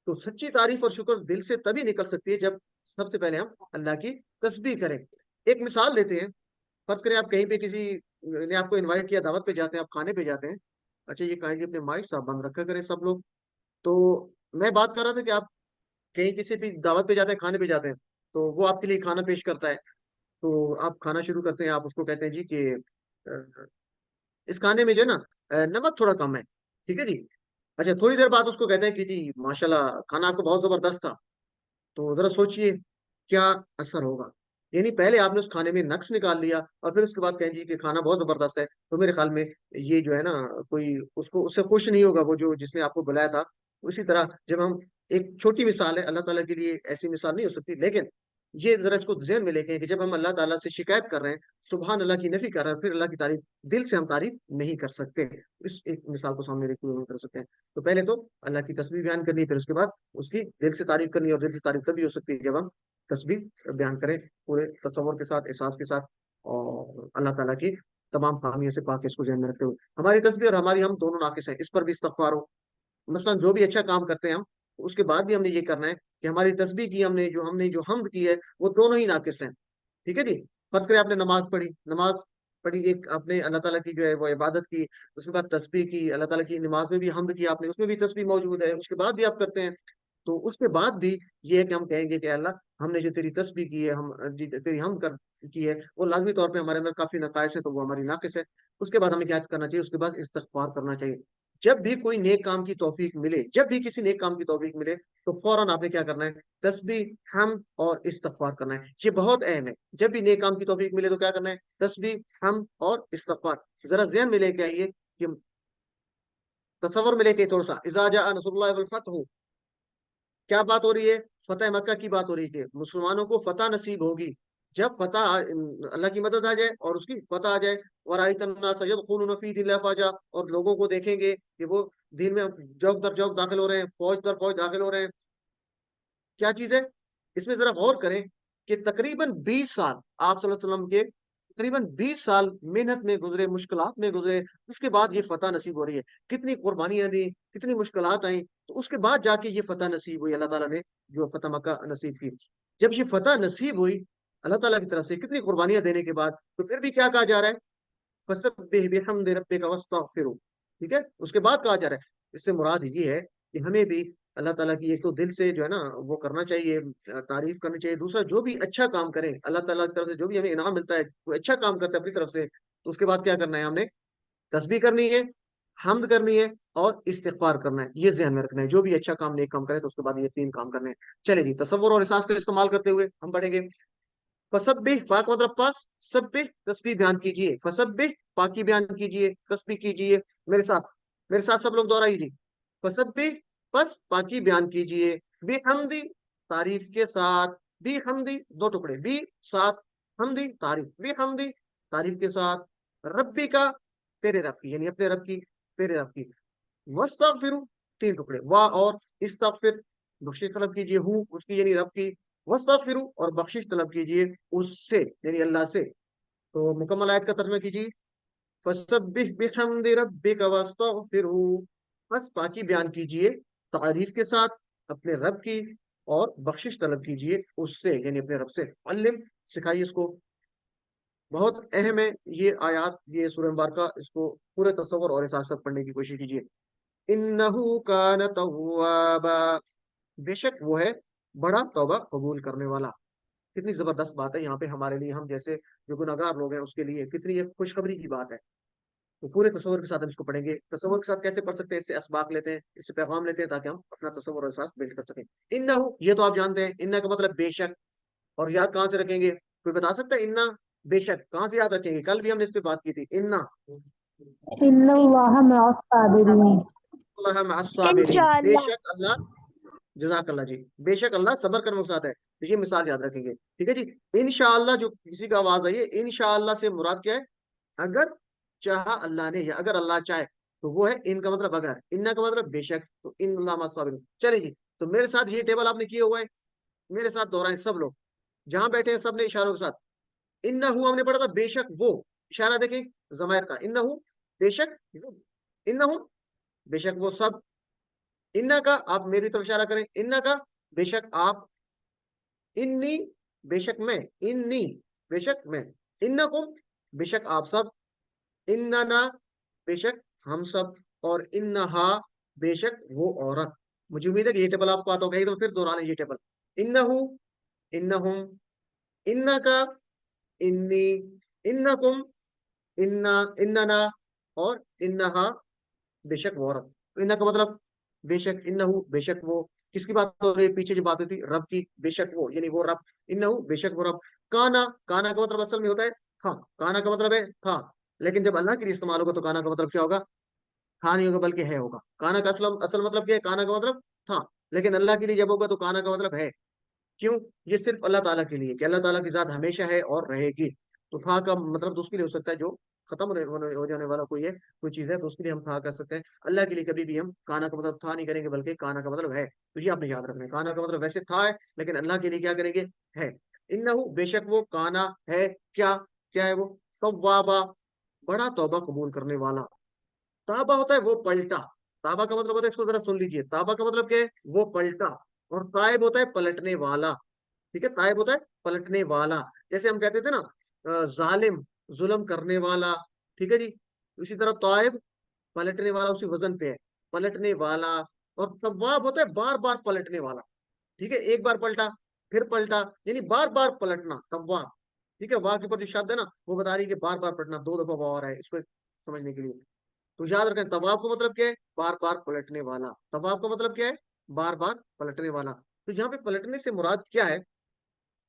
تو سچی تعریف اور شکر دل سے تبھی نکل سکتی ہے جب سب سے پہلے ہم اللہ کی تسبیح کریں. ایک مثال دیتے ہیں. فرض کریں آپ کہیں پہ کسی نے آپ کو انوائٹ کیا، دعوت پہ جاتے ہیں، آپ کھانے پہ جاتے ہیں. اچھا، یہ کائنڈلی اپنے مائک صاحب بند رکھا کریں سب لوگ. تو میں بات کر رہا تھا کہ آپ کہیں کسی بھی دعوت پہ جاتے ہیں، کھانے پہ جاتے ہیں، تو وہ آپ کے لیے کھانا پیش کرتا ہے. تو آپ کھانا شروع کرتے ہیں، آپ اس کو کہتے ہیں جی کہ اس کھانے میں جو ہے نا نمک تھوڑا کم ہے. ٹھیک ہے جی. اچھا، تھوڑی دیر بعد اس کو کہتے ہیں کہ جی ماشاءاللہ کھانا آپ کو بہت زبردست تھا. تو ذرا سوچئے کیا اثر ہوگا. یعنی پہلے آپ نے اس کھانے میں نقص نکال لیا اور پھر اس کے بعد کہیں جی کہ کھانا بہت زبردست ہے. تو میرے خیال میں یہ جو ہے نا کوئی اس سے خوش نہیں ہوگا، وہ جو جس نے آپ کو بلایا تھا. اسی طرح جب ہم، ایک چھوٹی مثال ہے، اللہ تعالیٰ کے لیے ایسی مثال نہیں ہو سکتی، لیکن یہ ذرا اس کو ذہن میں لے کے کہ جب ہم اللہ تعالیٰ سے شکایت کر رہے ہیں، سبحان اللہ کی نفی کر رہے ہیں، پھر اللہ کی تعریف دل سے ہم تعریف نہیں کر سکتے. اس ایک مثال کو سامنے رکھتے ہوئے کر سکتے ہیں. تو پہلے تو اللہ کی تسبیح بیان کرنی، پھر اس کے بعد اس کی دل سے تعریف کرنی. اور دل سے تعریف تبھی ہو سکتی ہے جب ہم تسبیح بیان کریں پورے تصور کے ساتھ، احساس کے ساتھ، اور اللہ تعالیٰ کی تمام خامیوں سے پاک، اس کو ذہن میں رکھتے ہوئے. ہماری تسبیح اور ہماری ہم دونوں ناقص ہیں، اس پر بھی استغفار ہو. مثلا جو بھی اچھا کام کرتے ہیں ہم، اس کے بعد بھی ہم نے یہ کرنا ہے کہ ہماری تسبیح کی، ہم نے جو حمد کی ہے وہ دونوں ہی ناقص ہیں. ٹھیک ہے جی. فرض کریں آپ نے نماز پڑھی، ایک آپ نے اللہ تعالیٰ کی جو ہے وہ عبادت کی، اس کے بعد تسبیح کی، اللہ تعالیٰ کی نماز میں بھی حمد کیا آپ نے، اس میں بھی تسبیح موجود ہے، اس کے بعد بھی آپ کرتے ہیں. تو اس کے بعد بھی یہ ہے کہ ہم کہیں گے کہ اللہ، ہم نے جو تیری تسبیح کی ہے، تیری حمد کی ہے، وہ لازمی طور پہ ہمارے اندر کافی نقائص ہے تو وہ ہماری ناقص ہے. اس کے بعد ہمیں کیا کرنا چاہیے؟ اس کے بعد استغفار کرنا چاہیے. جب بھی کوئی نیک کام کی توفیق ملے، جب بھی کسی نیک کام کی توفیق ملے تو فوراً آپ نے کیا کرنا ہے؟ تسبیح، حمد اور استغفار کرنا ہے. یہ بہت اہم ہے. جب بھی نیک کام کی توفیق ملے تو کیا کرنا ہے؟ تسبیح، حمد اور استغفار. ذرا ذہن میں لے کے آئیے کہ تصور میں لے کے تھوڑا سا، اذا جاء نصر اللہ والفتح، کیا بات ہو رہی ہے؟ فتح مکہ کی بات ہو رہی ہے کہ مسلمانوں کو فتح نصیب ہوگی. جب فتح اللہ کی مدد آ جائے اور اس کی فتح آ جائے، وَرَأَيْتَ النَّاسَ يَدْخُلُونَ فِي دِينِ اللَّهِ أَفْوَاجًا، اور لوگوں کو دیکھیں گے کہ وہ دین میں جوک در جوک داخل ہو رہے ہیں، فوج در فوج داخل ہو رہے ہیں. کیا چیز ہے؟ اس میں ذرا غور کریں کہ تقریباً 20 سال آپ صلی اللہ علیہ وسلم کے تقریباً 20 سال محنت میں گزرے، مشکلات میں گزرے، اس کے بعد یہ فتح نصیب ہو رہی ہے. کتنی قربانیاں دی، کتنی مشکلات آئیں، تو اس کے بعد جا کے یہ فتح نصیب ہوئی. اللہ تعالیٰ نے جو فتح مکہ نصیب کی، جب یہ فتح نصیب ہوئی اللہ تعالیٰ کی طرف سے کتنی قربانیاں دینے کے بعد، تو پھر بھی کیا کہا جا رہا ہے؟ فَسَبِّحْ بِحَمْدِ رَبِّكَ وَاسْتَغْفِرْهُ. ٹھیک ہے، اس کے بعد کہا جا رہا ہے. اس سے مراد یہ ہے کہ ہمیں بھی اللہ تعالیٰ کی ایک تو دل سے جو ہے نا وہ کرنا چاہیے، تعریف کرنی چاہیے. دوسرا، جو بھی اچھا کام کریں اللہ تعالیٰ کی طرف سے جو بھی ہمیں انعام ملتا ہے، کوئی اچھا کام کرتا ہے اپنی طرف سے، تو اس کے بعد کیا کرنا ہے؟ ہم نے تسبیح کرنی ہے، حمد کرنی ہے اور استغفار کرنا ہے. یہ ذہن میں رکھنا ہے. جو بھی اچھا کام، نیک کام کریں تو اس کے بعد یہ 3 کام کرنے ہیں. چلے جی، تصور اور احساس کا استعمال کرتے ہوئے ہم پڑھیں گے. فسبح، فا کا مطلب پس، سبح تسبیح بیان کیجیے. فسبح پاکی بیان کیجیے، تسبیح کیجیے. میرے ساتھ، میرے ساتھ سب لوگ دوہرائیے جی. فسبح پس پاکی بیان کیجیے، بحمدی تعریف کے ساتھ. بحمدی 2 ٹکڑے، بی ساتھ، حمدی تعریف، بحمدی تعریف کے ساتھ، ربی کا تیرے رب کی، یعنی اپنے رب کی، تیرے رب کی. وستغفروا 3 ٹکڑے، وا اور استغفر بخشش طلب کیجیے، ہوں اس کی یعنی رب کی، وستغفروا اور بخشش طلب کیجیے اس سے یعنی اللہ سے. تو مکمل آیت کا ترجمہ کیجیے. فسبح بحمد ربک واستغفرہ، بس پاکی بیان کیجیے تعریف کے ساتھ اپنے رب کی اور بخشش طلب کیجیے اس سے یعنی اپنے رب سے. علم سکھائیے اس کو. بہت اہم ہے یہ آیات، یہ سورہ مبارکہ، اس کو پورے تصور اور احساس سے پڑھنے کی کوشش کیجیے. انہ کان توابا، بے شک وہ ہے بڑا توبہ قبول کرنے والا. کتنی زبردست بات ہے یہاں پہ ہمارے لیے، ہم جیسے جو گناہگار لوگ ہیں اس کے لیے کتنی ایک خوشخبری کی بات ہے. تو پورے تصور کے ساتھ ہم اس کو پڑھیں گے. تصور کے ساتھ کیسے پڑھ سکتے ہیں؟ اس سے اسباق لیتے ہیں، اس سے پیغام لیتے ہیں تاکہ ہم اپنا تصور اور احساس بلڈ کر سکیں. انہ، یہ تو آپ جانتے ہیں، انہ کا مطلب بے شک. اور یاد کہاں سے رکھیں گے؟ کوئی بتا سکتا ہے انہ بے شک کہاں سے یاد رکھیں گے؟ کل بھی ہم نے اس پہ بات کی تھی. انہ ان اللہ مع الصابرین، اللہ مع الصابرین، بے شک اللہ، جزاک اللہ جی، بے شک اللہ صبر کرنے کے ساتھ ہے. تو یہ مثال یاد رکھیں گے. ٹھیک ہے جی. انشاءاللہ، جو کسی کا آواز آئی ہے انشاءاللہ سے مراد کیا ہے؟ اگر چاہا اللہ نے، یا اگر اللہ چاہے تو وہ ہے ان کا مطلب اگر، ان کا مطلب بے شک، تو ان اللہ مع الصابرین. چلے جی، تو میرے ساتھ یہ ٹیبل آپ نے کیے ہوا ہے، میرے ساتھ دوہرائیں سب لوگ جہاں بیٹھے ہیں، سب نے اشاروں کے ساتھ. انہو ہم نے پڑھا تھا بے شک وہ، اشارہ دیکھیں ضمائر کا، انہو بے شک وہ، انہو بے شک وہ سب. انہ کا آپ میری طرف اشارہ کریں، انہ کا بے شک آپ، انی بے شک میں، انی بے شک میں، انکم بے شک آپ سب، اننا بے شک ہم سب، اور انہا بے شک وہ عورت. مجھے امید ہے کہ یہ ٹیبل آپ کو آتا ہوگا. ایک دفعہ پھر دوہرا لیں یہ ٹیبل. انہو، انہم، انکا، انی، انکم، اننا اور انہا بے شک وہ عورت. انہ کا مطلب بے شک، انہو بے شک وہ، کس کی بات ہو رہی ہے؟ پیچھے جو بات ہوئی تھی رب کی، بے شک وہ یعنی وہ رب. انہو بے شک وہ رب. کانا، کانا کا مطلب اصل میں ہوتا ہے تھا، کانا کا مطلب ہے تھا، لیکن جب اللہ کے لیے استعمال ہوگا تو کانا کا مطلب کیا ہوگا؟ تھا نہیں ہوگا بلکہ ہے ہوگا. کانا کا اصل مطلب کیا ہے؟ کانا کا مطلب تھا، لیکن اللہ کے لیے جب ہوگا تو کانا کا مطلب ہے. کیوں؟ یہ صرف اللہ تعالیٰ کے لیے کہ اللہ تعالیٰ کی ذات ہمیشہ ہے اور رہے گی. تو تھا کا مطلب تو اس کے لیے ہو سکتا ہے جو ختم ہو جانے والا کوئی ہے، کوئی چیز ہے، تو اس کے لیے ہم تھا کر سکتے ہیں. اللہ کے لیے کبھی بھی ہم کانا کا مطلب تھا نہیں کریں گے بلکہ کانا کا مطلب ہے. تو یہ آپ نے یاد رکھنا ہے. کانا کا مطلب ویسے تھا ہے، لیکن اللہ کے لیے کیا کریں گے؟ ہے. انہو بے شک وہ کانا ہے، کیا کیا ہے وہ؟ توابا بڑا توبہ قبول کرنے والا. تابا ہوتا ہے وہ پلٹا. تابا کا مطلب ہوتا ہے، اس کو ذرا سن لیجئے، تابا کا مطلب کیا ہے؟ وہ پلٹا. اور تائب ہوتا ہے پلٹنے والا. ٹھیک ہے، تائب ہوتا ہے پلٹنے والا. جیسے ہم کہتے تھے نا ظالم، ظلم کرنے والا. ٹھیک ہے جی. اسی طرح تائب پلٹنے والا، اسی وزن پہ ہے، پلٹنے والا. اور تواب ہوتا ہے بار بار پلٹنے والا. ٹھیک ہے، ایک بار پلٹا پھر پلٹا، یعنی بار بار پلٹنا، تواب. ٹھیک ہے، واہ کے اوپر جو شبد ہے نا وہ بتا رہی ہے کہ بار بار پلٹنا. 2 دفعہ واہ آ رہا ہے، اس کو سمجھنے کے لیے. تو یاد رکھیں طواف کا مطلب کیا ہے؟ بار بار پلٹنے والا. طواف کا مطلب کیا ہے؟ بار بار پلٹنے والا. تو یہاں پہ پلٹنے سے مراد کیا ہے؟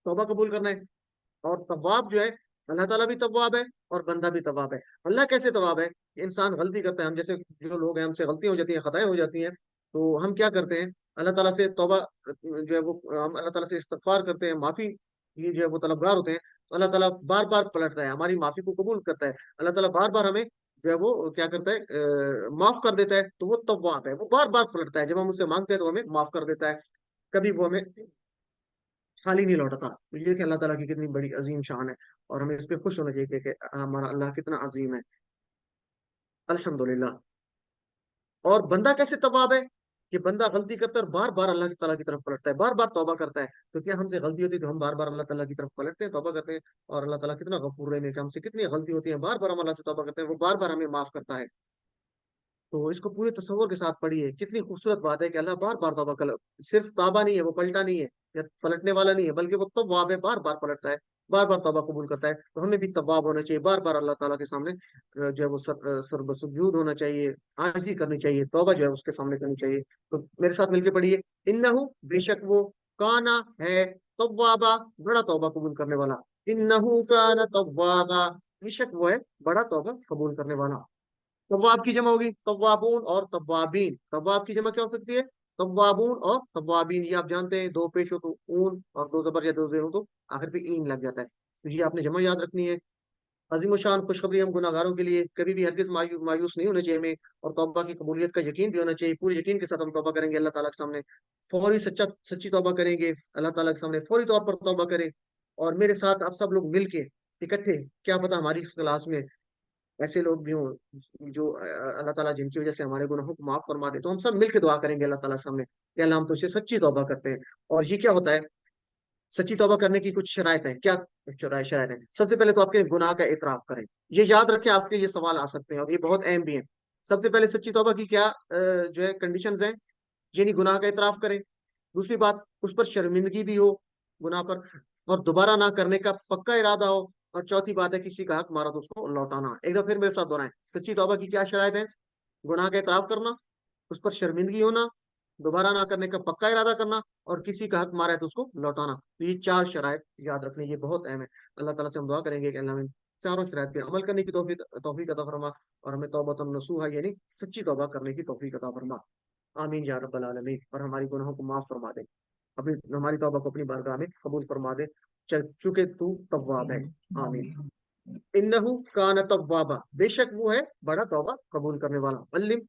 توبہ قبول کرنا ہے. اور طواب جو ہے اللہ تعالیٰ بھی طواب ہے اور بندہ بھی طواب ہے. اللہ کیسے طواب ہے؟ انسان غلطی کرتا ہے. ہم جیسے جو لوگ ہیں ہم سے غلطیاں ہو جاتی ہیں, خطائیں ہو جاتی ہیں, تو ہم کیا کرتے ہیں؟ اللہ تعالیٰ سے توبہ جو ہے وہ ہم اللہ تعالیٰ سے استغفار کرتے ہیں, معافی یہ جو ہے وہ طلبگار ہوتے ہیں. تو اللہ تعالیٰ بار بار پلٹتا ہے, ہماری معافی کو قبول کرتا ہے. اللہ تعالیٰ بار بار ہمیں جو ہے وہ کیا کرتا ہے, معاف کر دیتا ہے. تو وہ تواب ہے, وہ بار بار پلٹتا ہے. جب ہم اس سے مانگتے ہیں تو ہمیں معاف کر دیتا ہے, کبھی وہ ہمیں خالی نہیں لوٹتا. تو یہ کہ اللہ تعالیٰ کی کتنی بڑی عظیم شان ہے, اور ہمیں اس پہ خوش ہونا چاہیے کہ ہمارا اللہ کتنا عظیم ہے. الحمدللہ. اور بندہ کیسے تواب ہے؟ کہ بندہ غلطی کرتا ہے اور بار بار اللہ تعالیٰ کی طرف پلٹتا ہے, بار بار توبہ کرتا ہے. تو کیا ہم سے غلطی ہوتی ہے تو ہم بار بار اللہ تعالیٰ کی طرف پلٹتے ہیں, توبہ کرتے ہیں, اور اللہ تعالیٰ کتنا غفور رحیم ہے کہ ہم سے کتنی غلطی ہوتی ہے, بار بار ہم اللہ سے توبہ کرتے ہیں, وہ بار بار ہمیں معاف کرتا ہے. تو اس کو پورے تصور کے ساتھ پڑھیے, کتنی خوبصورت بات ہے کہ اللہ بار بار توبہ کر, صرف توبہ نہیں ہے, وہ پلٹا نہیں ہے یا پلٹنے والا نہیں ہے, بلکہ وہ تواب ہے, بار بار پلٹتا ہے, بار بار توبہ قبول کرتا ہے. تو ہمیں بھی تواب ہونا چاہیے, بار بار اللہ تعالیٰ کے سامنے جو ہے وہ سر بسجود ہونا چاہیے, عاجزی کرنی چاہیے, توبہ جو ہے اس کے سامنے کرنی چاہیے. تو میرے ساتھ مل کے پڑھیے, انہو بے شک وہ, کانا ہے, توابا بڑا توبہ قبول کرنے والا. انہو کانا توابا, بے شک وہ ہے بڑا توبہ قبول کرنے والا. طواب کی جمع ہوگی طوابون اور طوابین. طواب کی جمع کیا ہو سکتی ہے؟ طوابون اور طوابین. یہ آپ جانتے ہیں, دو پیش ہو تو اون, اور دو زبر یا دو زیر ہو تو آخر پہ این لگ جاتا ہے. تو یہ آپ نے جمع یاد رکھنی ہے. عظیم و شان خوشخبری ہم گناہگاروں کے لیے, کبھی بھی ہرگز مایوس نہیں ہونا چاہیے ہمیں, اور توبہ کی قبولیت کا یقین بھی ہونا چاہیے. پورے یقین کے ساتھ ہم توبہ کریں گے اللہ تعالیٰ کے سامنے, فوری سچی توبہ کریں گے اللہ تعالیٰ کے سامنے, فوری طور پر توبہ کریں. اور میرے ساتھ آپ سب لوگ مل کے اکٹھے, کیا پتہ ہماری اس کلاس میں ایسے لوگ بھی ہوں جو اللہ تعالیٰ جن کی وجہ سے ہمارے گناہوں کو معاف فرما دے. تو ہم سب مل کے دعا کریں گے اللہ تعالیٰ کے سامنے کہ اللہ ہم تو سے سچی توبہ کرتے ہیں. اور یہ کیا ہوتا ہے؟ سچی توبہ کرنے کی کچھ شرائط ہیں. کیا شرائط ہیں؟ سب سے پہلے تو آپ کے گناہ کا اعتراف کریں. یہ یاد رکھیں, آپ کے یہ سوال آ سکتے ہیں اور یہ بہت اہم بھی ہیں. سب سے پہلے سچی توبہ کی کیا جو ہے کنڈیشنز ہیں؟ یعنی گناہ کا اعتراف کریں. دوسری بات, اس پر شرمندگی بھی ہو گناہ پر, اور دوبارہ نہ کرنے کا پکا ارادہ ہو. اور چوتھی بات ہے کسی کا حق مارا تو اس کو لوٹانا. ایک دفعہ پھر میرے ساتھ دہرائیں, سچی توبہ کی کیا شرائط ہے؟ گناہ کا اعتراف کرنا, اس پر شرمندگی ہونا, دوبارہ نہ کرنے کا پکا ارادہ کرنا, اور کسی کا حق مارا ہے تو اس کو لوٹانا. تو یہ چار شرائط یاد رکھنے, یہ بہت اہم ہے. اللہ تعالیٰ سے ہم دعا کریں گے کہ اللہ ہمیں چاروں شرائط پہ عمل کرنے کی توفیق عطا فرما, اور ہمیں توبۃ نصوحہ یعنی سچی توبہ کرنے کی توفیق عطا فرما. آمین یا رب العالمین. اور ہماری گناہوں کو معاف فرما دے, ہماری توبہ کو اپنی بارگاہ میں قبول فرما دے, چونکہ تو تواب ہے. آمین. انہو کان توابا, بے شک وہ ہے بڑا توبہ قبول کرنے والا. علم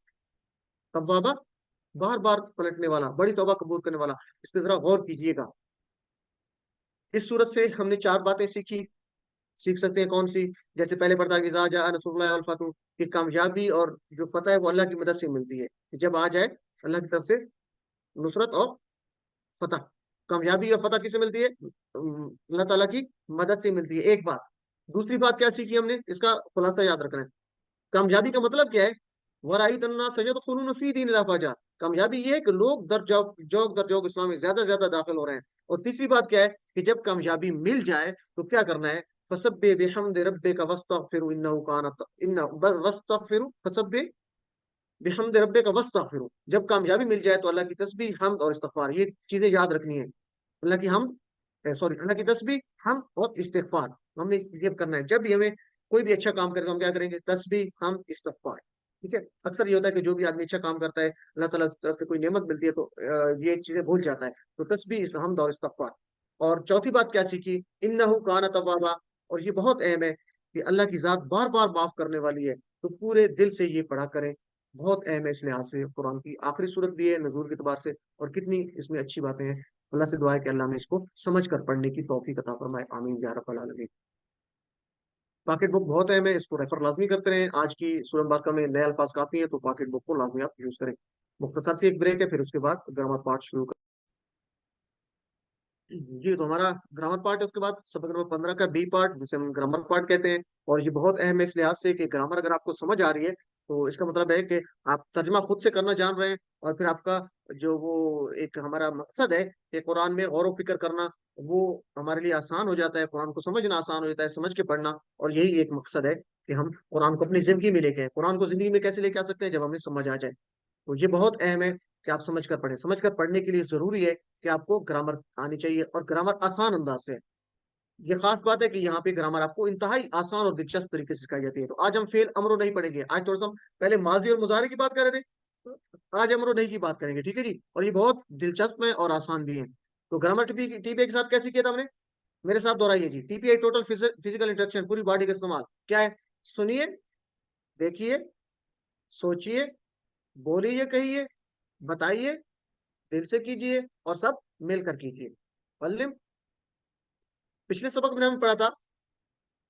توابا, بار بار پلٹنے والا, بڑی توبہ قبول کرنے والا. اس پہ ذرا غور کیجئے گا. اس صورت سے ہم نے چار باتیں سیکھ سکتے ہیں. کون سی؟ جیسے پہلے پڑھا کہ اذا جاء نصر اللہ والفتح, کہ کامیابی اور جو فتح ہے وہ اللہ کی مدد سے ملتی ہے. جب آ جائے اللہ کی طرف سے نصرت اور فتح, کامیابی اور فتح کس سے ملتی ہے؟ اللہ تعالیٰ کی مدد سے ملتی ہے. ایک بات. دوسری بات کیا سیکھی ہم نے؟ اس کا خلاصہ یاد رکھنا ہے. کامیابی کا مطلب کیا ہے؟ وَرَأَيْتَ النَّاسَ يَدْخُلُونَ فِي دِينِ اللَّهِ أَفْوَاجًا. کامیابی یہ ہے کہ لوگ در جوگ اسلام میں زیادہ سے زیادہ داخل ہو رہے ہیں. اور تیسری بات کیا ہے کہ جب کامیابی مل جائے تو کیا کرنا ہے؟ فَسَبِّحْ بِحَمْدِ رَبِّكَ وَاسْتَغْفِرْهُ إِنَّهُ فَسَبِّحْ بِحَمْدِ رَبِّكَ وَاسْتَغْفِرْهُ. جب کامیابی مل جائے تو اللہ کی تسبیح, حمد اور استغفار, یہ چیزیں یاد رکھنی ہیں. اللہ کی تسبیح, حمد اور استغفار ہم نے یہ کرنا ہے. جب بھی ہمیں کوئی بھی اچھا کام کرے تو ہم کیا کریں گے؟ تسبیح, حمد, استغفار. ٹھیک ہے. اکثر یہ ہوتا ہے کہ جو بھی آدمی اچھا کام کرتا ہے, اللہ تعالیٰ کی طرف سے کوئی نعمت ملتی ہے تو یہ چیزیں بھول جاتا ہے. تو تسبیح, حمد اور استغفار. اور چوتھی بات کیا سیکھی؟ انہو کان توابا, اور یہ بہت اہم ہے کہ اللہ کی ذات بار بار معاف کرنے والی ہے. تو پورے دل سے یہ پڑھا کریں, بہت اہم ہے. اس لحاظ سے قرآن کی آخری صورت بھی ہے نزول کے اعتبار سے, اور کتنی اس میں اچھی باتیں ہیں. اللہ سے دعا ہے کہ اللہ ہمیں اس کو سمجھ کر پڑھنے کی توفیق عطا فرمائے. آمین یا رب العالمین. پاکٹ بک بہت اہم ہے, اس کو ریفر لازمی کرتے رہیں. آج کی سورہ مبارکہ میں نئے الفاظ کافی ہیں, تو پاکٹ بک کو لازمی آپ یوز کریں. مختصر سی ایک بریک ہے, پھر اس کے بعد گرامر پارٹ شروع کریں. جی, تو ہمارا گرامر پارٹ ہے. اس کے بعد سبق نمبر 15 کا بی پارٹ, جسے ہم گرامر پارٹ کہتے ہیں. اور یہ بہت اہم ہے اس لحاظ سے کہ گرامر اگر آپ کو سمجھ آ رہی ہے تو اس کا مطلب ہے کہ آپ ترجمہ خود سے کرنا جان رہے ہیں, اور پھر آپ کا جو وہ ایک ہمارا مقصد ہے کہ قرآن میں غور و فکر کرنا، وہ ہمارے لیے آسان ہو جاتا ہے، قرآن کو سمجھنا آسان ہو جاتا ہے، سمجھ کے پڑھنا، اور یہی ایک مقصد ہے کہ ہم قرآن کو اپنی زندگی میں لے کے آئیں۔ قرآن کو زندگی میں کیسے لے کے آ سکتے ہیں؟ جب ہمیں سمجھ آ جائے، تو یہ بہت اہم ہے کہ آپ سمجھ کر پڑھیں۔ سمجھ کر پڑھنے کے لیے ضروری ہے کہ آپ کو گرامر آنی چاہیے، اور گرامر آسان انداز سے۔ یہ خاص بات ہے کہ یہاں پہ گرامر آپ کو انتہائی آسان اور دلچسپ طریقے سے سکھائی جاتی ہے۔ تو آج ہم فعل امرو نہیں پڑھیں گے، آج تھوڑا سا ہم پہلے ماضی اور مضارع کی بات کر رہے تھے، آج امرو نہیں کی بات کریں گے، ٹھیک ہے جی؟ اور یہ بہت دلچسپ ہے اور آسان بھی ہے۔ تو گرامر ٹی پی کے ساتھ کیسے کیا تھا ہم نے؟ میرے ساتھ دہرائیے جی۔ ٹی پی آئی ٹوٹل فزیکل انٹریکشن، پوری باڈی کا استعمال کیا ہے؟ سنیے، دیکھیے، سوچیے، بولیے، کہیے، بتائیے، دل سے کیجیے، اور سب مل کر کیجیے۔ علم، پچھلے سبق میں ہم پڑھا تھا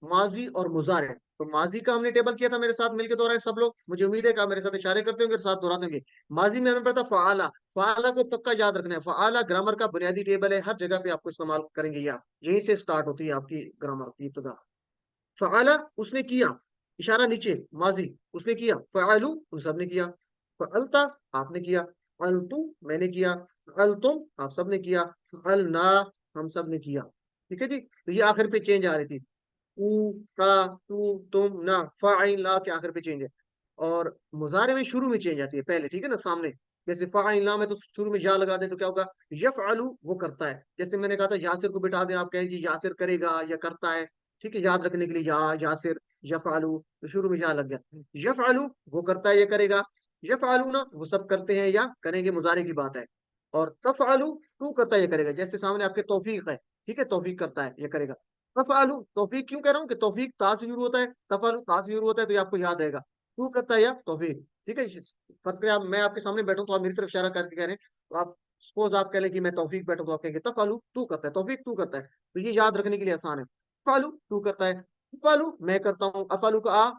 ماضی اور مضارع۔ تو ماضی کا ہم نے ٹیبل کیا تھا، میرے ساتھ مل کے دہرائے سب لوگ، مجھے امید ہے کہ آپ میرے ساتھ اشارے کرتے ہوں گے، ساتھ دہراتے ہوں گے۔ ماضی میں ہم نے پڑھا تھا فعالہ۔ فعالہ کو پکا یاد رکھنا ہے، فعالہ گرامر کا بنیادی ٹیبل ہے، ہر جگہ پہ آپ کو استعمال کریں گے، یہیں سے سٹارٹ ہوتی ہے آپ کی گرامر کی ابتدا۔ فعالہ، اس نے کیا، اشارہ نیچے، ماضی، اس نے کیا، فعلو، ان سب نے کیا، فعلتا، آپ نے کیا، فعلتو، میں نے کیا، فعلتم، آپ سب نے کیا، فعلنا، ہم سب نے کیا، ٹھیک ہے جی؟ تو یہ آخر پہ چینج آ رہی تھی، تو، کا، تو، تم، نہ، فاعل، لا کے آخر پہ چینج ہے۔ اور مضارع میں شروع میں چینج آتی ہے پہلے، ٹھیک ہے نا، سامنے، جیسے فاعل لا میں تو شروع میں جا لگا دیں تو کیا ہوگا؟ یفعلو، وہ کرتا ہے۔ جیسے میں نے کہا تھا یاسر کو بٹھا دیں، آپ کہیں جی یاسر کرے گا یا کرتا ہے، ٹھیک ہے، یاد رکھنے کے لیے، یاسر، یفعلو، تو شروع میں جا لگ گیا۔ یفعلو، وہ کرتا ہے یا کرے گا، یفعلونا، وہ سب کرتے ہیں یا کریں گے، مضارع کی بات ہے۔ اور تفعلو، تو کرتا ہے یا کرے گا، جیسے سامنے آپ کے توفیق ہے، ٹھیک ہے، توفیق کرتا ہے یا کرے گا۔ تفعلو، توفیق کیوں کہہ رہا ہوں کہ توفیق تا سے شروع ہوتا ہے، تفعلو تا سے شروع ہوتا ہے، تو یہ آپ کو یاد آئے گا، تو کرتا ہے یا توفیق، ٹھیک ہے۔ فرض کریں میں آپ کے سامنے بیٹھوں تو آپ میری طرف اشارہ کر کے کہہ رہے ہیں، تو آپ سپوز آپ کہہ لیں کہ میں توفیق بیٹھوں تو آپ کہیں گے تفعلو، تو کرتا ہے، توفیق تو کرتا ہے، تو یہ یاد رکھنے کے لیے آسان ہے۔ فعلو، تو کرتا ہے، فعلو، میں کرتا ہوں، افعلو کا آ،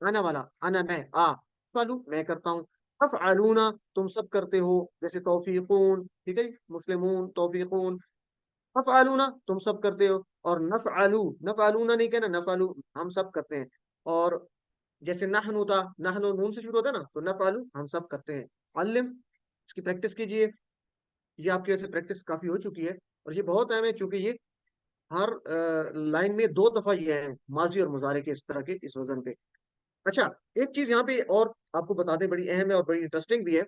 انا والا، انا میں، آ، فعلو، میں کرتا ہوں، تفعلونا، تم سب کرتے ہو، جیسے توفیقون، ٹھیک ہے، مسلمون، توفیقون، تفعلونا، تم سب کرتے ہو، اور نفعلو، نفعلونا نہیں کہنا، نفعلو، ہم سب کرتے ہیں۔ اور جیسے نحن ہوتا، نحن نون سے شروع ہوتا ہے نا، تو نفعلو، ہم سب کرتے ہیں۔ علم، اس کی پریکٹس کیجئے، یہ آپ کی وجہ سے پریکٹس کافی ہو چکی ہے، اور یہ بہت اہم ہے کیونکہ یہ ہر لائن میں 2 دفعہ یہ ہے، ماضی اور مضارع کے اس طرح کے اس وزن پہ۔ اچھا، ایک چیز یہاں پہ اور آپ کو بتا دیں، بڑی اہم ہے اور بڑی انٹرسٹنگ بھی ہے،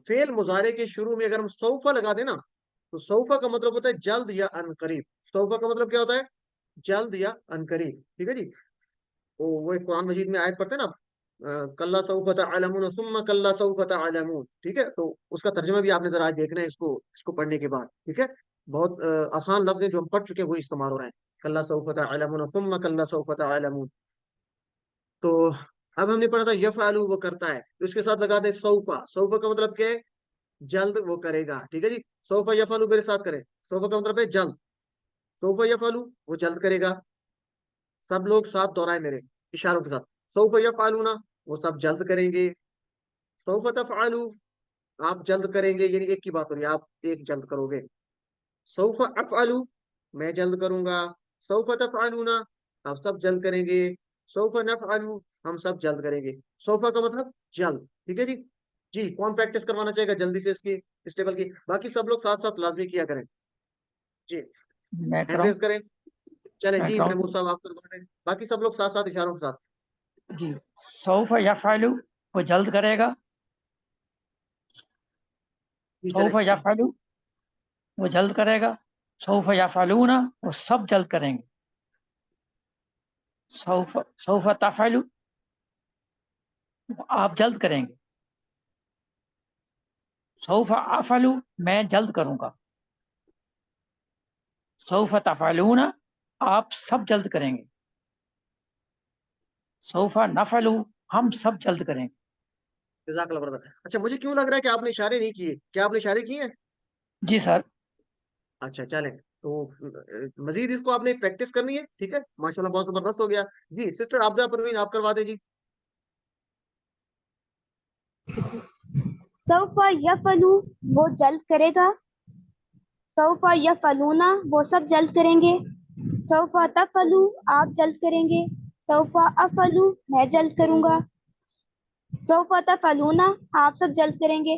فعل مضارع کے شروع میں اگر ہم سوفا لگا دیں نا، تو سوفا کا مطلب ہوتا ہے جلد یا ان قریب۔ سوفا کا مطلب کیا ہوتا ہے؟ جلد یا ان قریب، ٹھیک ہے جی؟ وہ ایک قرآن مجید میں آیت پڑھتے ہیں نا، کلا سوف تعلمون ثم کلا سوف تعلمون، ٹھیک ہے؟ تو اس کا ترجمہ بھی آپ نے ذرا آج دیکھنا ہے، اس کو پڑھنے کے بعد، ٹھیک ہے؟ بہت آسان لفظ ہیں جو ہم پڑھ چکے ہیں، وہی استعمال ہو رہے ہیں، کلا سوف تعلمون ثم کلا سوف تعلمون۔ تو اب ہم نے پڑھا تھا یفعلو، وہ کرتا ہے، تو اس کے ساتھ لگا دیں سوفا۔ سوفا کا مطلب کیا ہے؟ جلد وہ کرے گا، ٹھیک ہے جی؟ سوفا یفعلو میرے ساتھ کریں، سوفا کا مطلب ہے جلد، سوفا یفعلو، وہ جلد کرے گا، سب لوگ ساتھ دوہرائے میرے اشاروں کے ساتھ، سوف یفعلون، وہ سب جلد کریں گے، سوف تفعلوا، آپ جلد کریں گے، یعنی ایک کی بات ہو رہی ہے، آپ ایک جلد کرو گے، سوف افعلوا، میں جلد کروں گا، سوف تفعلون، آپ سب جلد کریں گے، سوف نفعلوا، ہم سب جلد کریں گے۔ سوفا کا مطلب جلد، ٹھیک ہے جی؟ جی، کون پریکٹس کروانا چاہے گا جلدی سے اس ٹیبل کی؟ باقی سب لوگ ساتھ ساتھ لازمی کیا کریں جی، میں ہینڈ کراؤں ریز کریں، چلیں میں جی، کراؤں محمود صاحب آپ کروا دیں، باقی سب لوگ ساتھ ساتھ اشاروں کے ساتھ جی۔ سوف یفعلو، وہ جلد کرے گا، جی چلیں۔ سوف یفعلو، وہ جلد کرے گا، سوف یفعلون، وہ سب جلد کریں گے، سوف تفعلو، آپ جلد کریں گے، سوف افعلو، میں جلد کروں گا، سوف تفعلون، آپ سب جلد کریں گے، سوف نفعلو، ہم سب جلد کریں گے۔ جزاک اللہ برابر۔ اچھا، مجھے کیوں لگ رہا ہے کہ آپ نے اشارے نہیں کیے؟ کیا آپ نے اشارے کیے ہیں؟ جی سر۔ اچھا چلیں، تو مزید اس کو آپ نے پریکٹس کرنی ہے، ٹھیک ہے؟ ماشاءاللہ بہت زبردست ہو گیا جی۔ سسٹر عابدہ پروین، آپ کروا دیں جی۔ سوف یفعلو، وہ جلد کرے گا، سوف یفعلون، وہ سب جلد کریں گے، سوف تفعلو، آپ جلد کریں گے، سوف افعلو، میں جلد کروں گا، سوف تفعلون، آپ سب جلد کریں گے،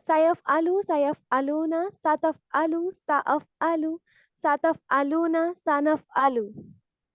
سيفعل سيفعلون ستفعل سأفعل ستفعلون سنفعل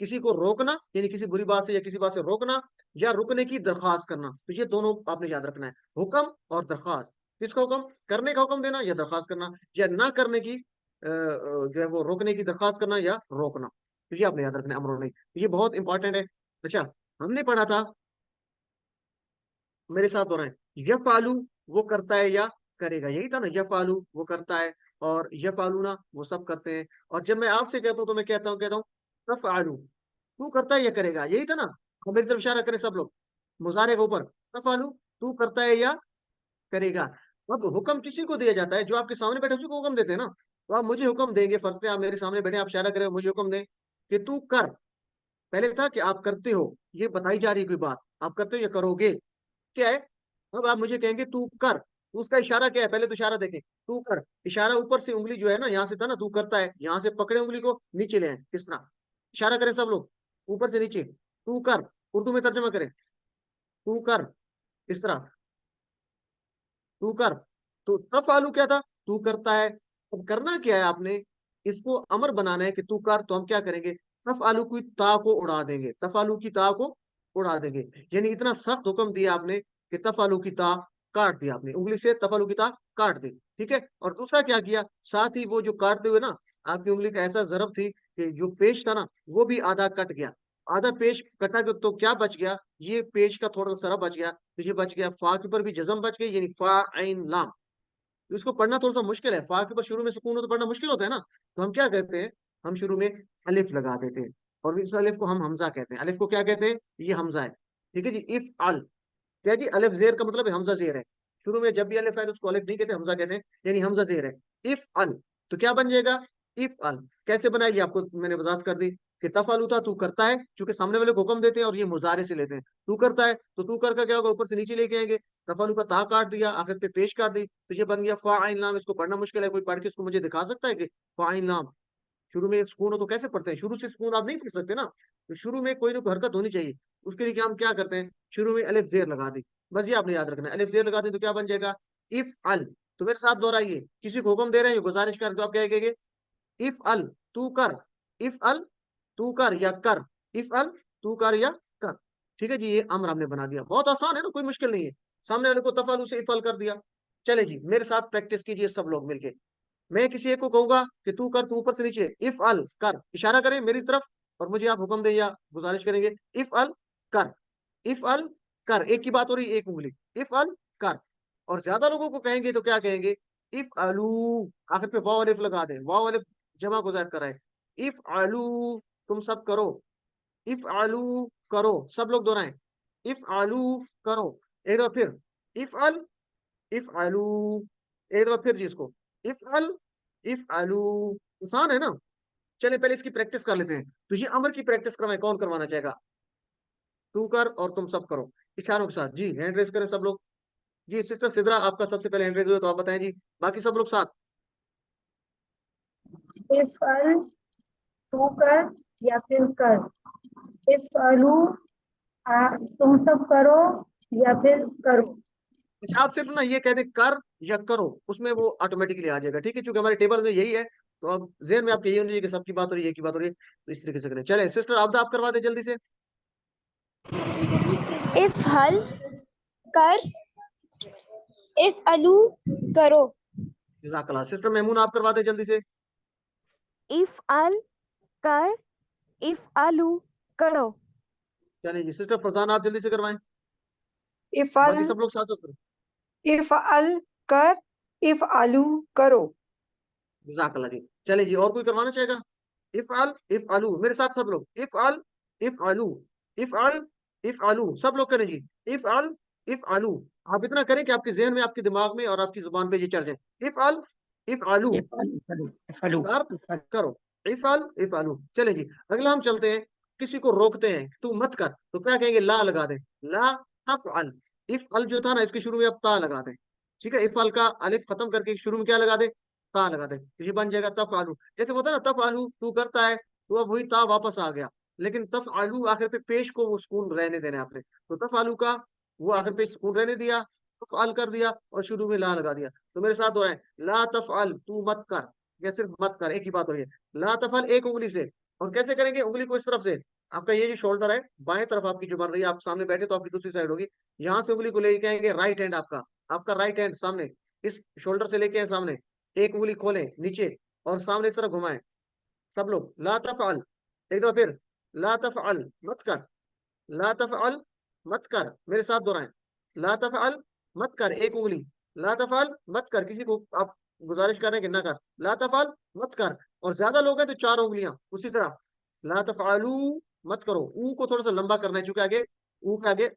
کسی کو روکنا یعنی کسی بری بات سے یا کسی بات سے روکنا یا رکنے کی درخواست کرنا. تو یہ دونوں آپ نے یاد رکھنا ہے, حکم اور درخواست. کس کا حکم؟ کرنے کا حکم دینا یا درخواست کرنا, یا نہ کرنے کی جو ہے وہ روکنے کی درخواست کرنا یا روکنا. تو یہ آپ نے یاد رکھنا ہے, امر نہیں. یہ بہت امپورٹنٹ ہے. اچھا, ہم نے پڑھا تھا, میرے ساتھ ہو رہے ہیں, یفعلو وہ کرتا ہے یا کرے گا, یہی تھا نا, یفعلو وہ کرتا ہے اور یفعلونا وہ سب کرتے ہیں. اور جب میں آپ سے کہتا ہوں تو میں کہتا ہوں تفعلو تو کرتا ہے یا کرے گا, یہی تھا نا. اب میری طرف اشارہ کریں سب لوگ مضارع کے اوپر, تفعلو تو کرتا ہے یا کرے گا. اب حکم کسی کو دیا جاتا ہے, جو آپ کے سامنے بیٹھے اسی کو حکم دیتے ہیں نا. تو آپ مجھے حکم دیں گے, فرض پہ آپ میرے سامنے بیٹھے, آپ اشارہ کریں, مجھے حکم دیں کہ تو کر. پہلے تھا کہ آپ کرتے ہو, یہ بتائی جا رہی ہے کوئی بات, آپ کرتے ہو یا کرو گے, کیا ہے. اب آپ مجھے کہیں گے تو کر, تو اس کا اشارہ کیا ہے, پہلے تو اشارہ دیکھیں, تو کر. اشارہ اوپر سے انگلی جو ہے نا, یہاں سے تھا نا تو کرتا ہے, یہاں سے پکڑے انگلی کو, نیچے لے آئیں, کس طرح اشارہ کریں سب لوگ, اوپر سے نیچے, تو کر. اردو میں ترجمہ کریں, تو کر, اس طرح تو کر. تو تفعلو کیا تھا, تو کرتا ہے. اب کرنا کیا ہے آپ نے, اس کو امر بنانا ہے کہ تو کر. تو ہم کیا کریں گے, تفعلو کی تا کو اڑا دیں گے, تفعلو کی تا کو اڑا دیں گے. یعنی اتنا سخت حکم دیا آپ نے کہ تفعلو کی تا کاٹ دیا, آپ نے انگلی سے تفعلو کی تا کاٹ دی. ٹھیک ہے. اور دوسرا کیا کیا, ساتھ ہی وہ جو کاٹتے ہوئے نا, آپ کی انگلی کا ایسا ضرب تھی کہ جو پیش تھا نا وہ بھی آدھا کٹ گیا, آدھا پیش کٹا گیا. تو کیا بچ گیا, یہ پیش کا تھوڑا سا سرا بچ گیا. تو یہ بچ گیا, فا کے اوپر بھی جزم بچ گئی, یعنی فا عین لام. اس کو پڑھنا تھوڑا سا مشکل ہے, فا کے اوپر شروع میں سکون ہو تو پڑھنا مشکل ہوتا ہے نا. تو ہم کیا کہتے ہیں, ہم شروع میں الف لگا دیتے ہیں, اور اس الف کو ہم حمزہ کہتے ہیں. الف کو کیا کہتے ہیں, یہ حمزہ ہے. ٹھیک ہے جی. افعل کیا جی, الف زیر کا مطلب ہے حمزہ زیر ہے. شروع میں جب بھی الف ہے تو اس کو الف نہیں کہتے, حمزہ کہتے ہیں, یعنی حمزہ زیر ہے. افعل تو کیا بن جائے گا, افعل. کیسے بنائے گی, آپ کو میں نے وضاحت کر دی کہ تفعلو تھا تو کرتا ہے, چونکہ سامنے والے کو حکم دیتے ہیں اور یہ مضارع سے لیتے ہیں. تو کرتا ہے تو کر کا کیا ہوگا, اوپر سے نیچے لے کے آئیں گے. تفعلو کا تا کاٹ دیا, آخر پہ پیش کاٹ دی, تو یہ بن گیا فاعل لام. اس کو پڑھنا مشکل ہے, کوئی پڑھ کے اس کو مجھے دکھا سکتا ہے کہ فاعل لام شروع میں سکون ہو تو کیسے پڑھتے ہیں. شروع سے سکون آپ نہیں پڑھ سکتے نا, تو شروع میں کوئی نہ کوئی حرکت ہونی چاہیے. اس کے لیے ہم کیا کرتے ہیں, شروع میں الف زیر لگا دی. بس یہ آپ نے یاد رکھنا ہے, الف زیر لگا دی تو کیا بن جائے گا, افعل. تو میرے ساتھ دہرائیے, کسی کو حکم دے رہے ہیں, گزارش کر, تو آپ کیا کہیں گے, افعل تو کر, افعل تو کر یا کر, افعل تو کر یا کر. ٹھیک ہے جی. یہ امر ہم نے بنا دیا, بہت آسان ہے نا, کوئی مشکل نہیں ہے. سامنے والے کو تفعلو سے افعل کر دیا. چلے جی, میرے ساتھ پریکٹس کیجیے سب لوگ مل کے. میں کسی ایک کو کہوں گا کہ تو کر, تو اوپر سے نیچے, افعل کر, اشارہ کریں میری طرف, اور مجھے آپ حکم دیں یا گزارش کریں گے, افعل کر, افعل کر. ایک کی بات ہو رہی ہے, ایک انگلی, افعل کر. اور زیادہ لوگوں کو کہیں گے تو کیا کہیں گے, افعلو, آخر پہ واو الف لگا دیں, واو الف جمع گزار کرائے, افعلو تم سب کرو, افعلو کرو, سب لوگ دہرائیں, افعلو کرو. ایک دفعہ پھر افعل, افعلو, ایک دفعہ پھر جی اس کو, افعل, افعلو. آسان ہے نا. چلیں پہلے اس کی پریکٹس کر لیتے ہیں. تو یہ امر کی پریکٹس کروائیں, کون کروانا چاہے گا, تو کر اور تم سب کرو, اشاروں کے ساتھ. جی ہینڈ ریز کریں سب لوگ. جی سسٹر سدرا, آپ کا سب سے پہلے ہینڈ ریز ہوئے تو آپ بتائیں جی, باقی سب لوگ ساتھ. افعل تو کر یا پھر کر, افعلو تم سب کرو یا پھر کرو. اچھا, آپ صرف نا یہ کہہ دیں کر یا کرو, اس میں وہ آٹومیٹکلی آ جائے گا. ٹھیک ہے, چونکہ ہمارے ٹیبل میں یہی ہے, تو اب ذہن میں آپ کے یہ ہونی چاہیے کہ سب کی بات ہو رہی ہے, ایک کی بات ہو رہی ہے, تو اس طریقے سے کریں. چلیں سسٹر آپ آپ کروا دیں جلدی سے. افعل کر, افعلو کرو. جزاک اللہ. سسٹر میمون آپ کروا دیں جلدی سے. افعل کر, افعلو کرو. چلیں جی سسٹر فرزان آپ جلدی سے کروائیں. افعل باقی سب لوگ ساتھ ساتھ کریں. افعل کر, افعلو کرو. جزاک اللہ جی. چلیں جی, اور کوئی کروانا چاہے گا, افعل, افعلو, میرے ساتھ سب لوگ, افعل, افعلو, افعل, افعلو, سب لوگ کریں جی, افعل, افعلو. آپ اتنا کریں کہ آپ کے ذہن میں, آپ کے دماغ میں اور آپ کی زبان پہ یہ چڑھ جائے. افعل, افعلو, افعلو کر کرو, افعل, افعلو. چلیں جی, اگلا ہم چلتے ہیں. کسی کو روکتے ہیں, تو مت کر, تو کیا کہیں گے, لا لگا دیں, لا تفعل. افعل جو تھا نا, اس کے شروع میں اب تا لگا دیں. ٹھیک ہے, افعل کا الف ختم کر کے شروع میں کیا لگا دیں, تا لگا دیں. تو یہ بن جائے گا تفعلو. جیسے ہوتا ہے نا, تفعلو تو کرتا ہے, تو اب وہی تا واپس آ گیا. لیکن تفعلو آخر پہ پیش کو وہ سکون رہنے دینا آپ نے, تو تفعلو کا وہ آخر پہ سکون رہنے دیا, تفعل کر دیا, اور شروع میں لا لگا دیا. تو میرے ساتھ ہو رہا ہے, لا تفعل تو مت کر, یا صرف مت کر, ایک ہی بات ہو رہی ہے. لا تفعل ایک انگلی سے, اور کیسے کریں گے؟ انگلی کو اس طرف سے، آپ کا یہ جو شولڈر ہے بائیں طرف آپ کی جو بن رہی ہے، آپ سامنے بیٹھے تو آپ کی دوسری سائڈ ہوگی، یہاں سے انگلی کو لے کے آئیں گے رائٹ ہینڈ آپ کا رائٹ ہینڈ سامنے اس شولڈر سے لے کے آئیں سامنے، ایک انگلی کھولیں نیچے اور سامنے اس طرح گھمائیں سب لوگ، لا تفعل، ایک دفعہ پھر لا تفعل، مت کر، لا تفعل، مت کر، میرے ساتھ دہرائیں، لا تفعل، مت کر، ایک انگلی، لا تفعل، مت کر، کسی کو آپ گزارش کر رہے ہیں کہ نہ کر، لا تفعل، مت کر، اور زیادہ لوگ ہیں تو 4 انگلیاں اسی طرح، لا تفعلو، مت کرو، او کو تھوڑا سا لمبا کرنا ہے چونکہ آگے او کے آگے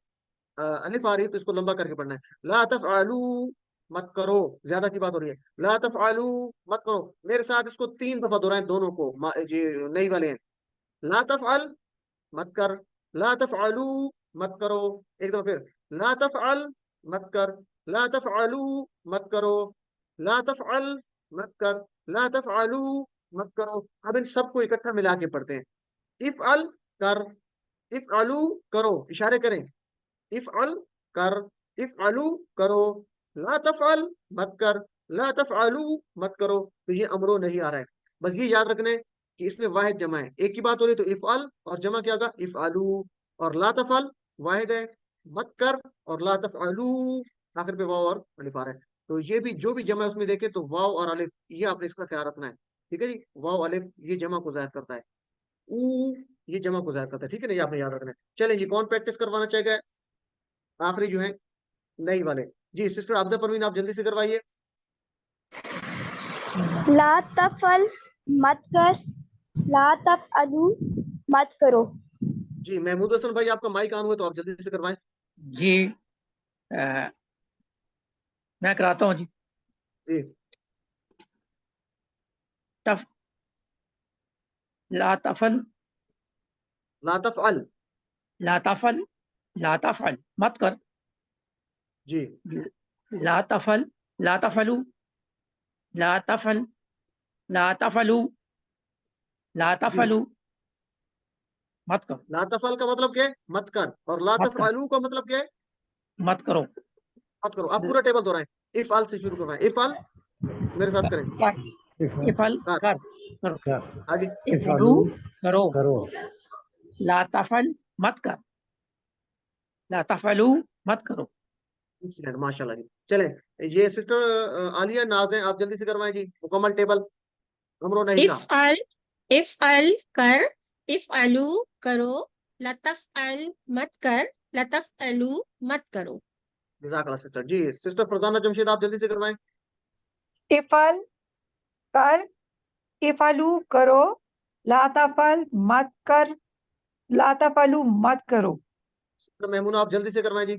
الف آ رہی ہے تو اس کو لمبا کر کے پڑھنا ہے، لا تفعلو، مت کرو، زیادہ کی بات ہو رہی ہے، لا تفعلو، مت کرو، میرے ساتھ اس کو 3 دفعہ دہرائیں دونوں کو، جی نئی والے ہیں، لا تفعل، مت کر، لا تفعلو، مت کرو، ایک دفعہ پھر لا تفعل، مت کر، لا تفعلو، مت کرو، لا تفعل، مت کر، لا تفعلو، مت کرو۔ اب ان سب کو اکٹھا ملا کے پڑھتے ہیں، افعل، کر، افعلو، کرو، اشارے کریں، افعل، کر، افعلو، کرو، لا تفعل، مت کر، لا تفعلو، مت کرو، تو یہ امرو نہیں آ رہا ہے، بس یہ یاد رکھنا ہے کہ اس میں واحد جمع ہے، ایک کی بات ہو رہی تو افعل، اور جمع کیا ہوگا افعلو، اور لا تفعل واحد ہے، مت کر اور لا تفعلو آخر پہ واو اور الف آ رہا ہے، تو یہ بھی جو بھی جمع ہے اس میں دیکھیں تو واو اور الف، یہ آپ نے اس کا خیال رکھنا ہے، ٹھیک ہے جی، واو الف یہ جمع کو ظاہر کرتا ہے، او یہ جمع کو ظاہر کرتا ہے، ٹھیک ہے نا، یہ آپ نے یاد رکھنا ہے۔ چلیں جی، کون پریکٹس کروانا چاہے گا آخری جو ہے نئی والے؟ جی سسٹر عبدہ پروین، آپ جلدی سے کروائیے۔ لا تفعل، مت کر، لا تفعلو، مت کرو۔ جی محمود حسن بھائی، آپ کا مائک آن ہوا تو آپ جلدی سے کروائیں۔ جی میں کراتا ہوں جی۔ جی تف لا تفعل، لا تفعل، لا تفعل، لا تفعل، مت کر، جی لا تفعل، لا تفعلو، لا تفعل، لا تفعلو، لا جی تفعلو، مت کرو، لا تفعل کا مطلب کیا ہے؟ مت کر، اور لا مت کر، تفعلو کا مطلب کیا ہے؟ مت کرو، مت کرو۔ آپ پورا ٹیبل دہرائیں، افعل سے شروع کروائیں، افعل میرے ساتھ کریں، افعل، کر، کر، کرو، کر، آگے، افعلو، کرو، کرو، لا تفعل، مت کر، لا تفعلو، مت کرو۔ ماشاء اللہ جی۔ چلیں یہ سسٹر عالیہ ناز ہیں، آپ جلدی سے کروائیں جی، مکمل ٹیبل امرو نہیں کا۔ افعل، افعل کر، افعلو کرو، لتفعل مت کر، لتفعلو مت کرو۔ جزاک اللہ سسٹر۔ جی سسٹر فرزانہ جمشید، آپ جلدی سے کروائیں۔ افعل، کر، افعلو کرو، لا تفعل مت کر، لا تفعلو مت کرو۔ سسٹر میمونہ، آپ جلدی سے کروائیں جی۔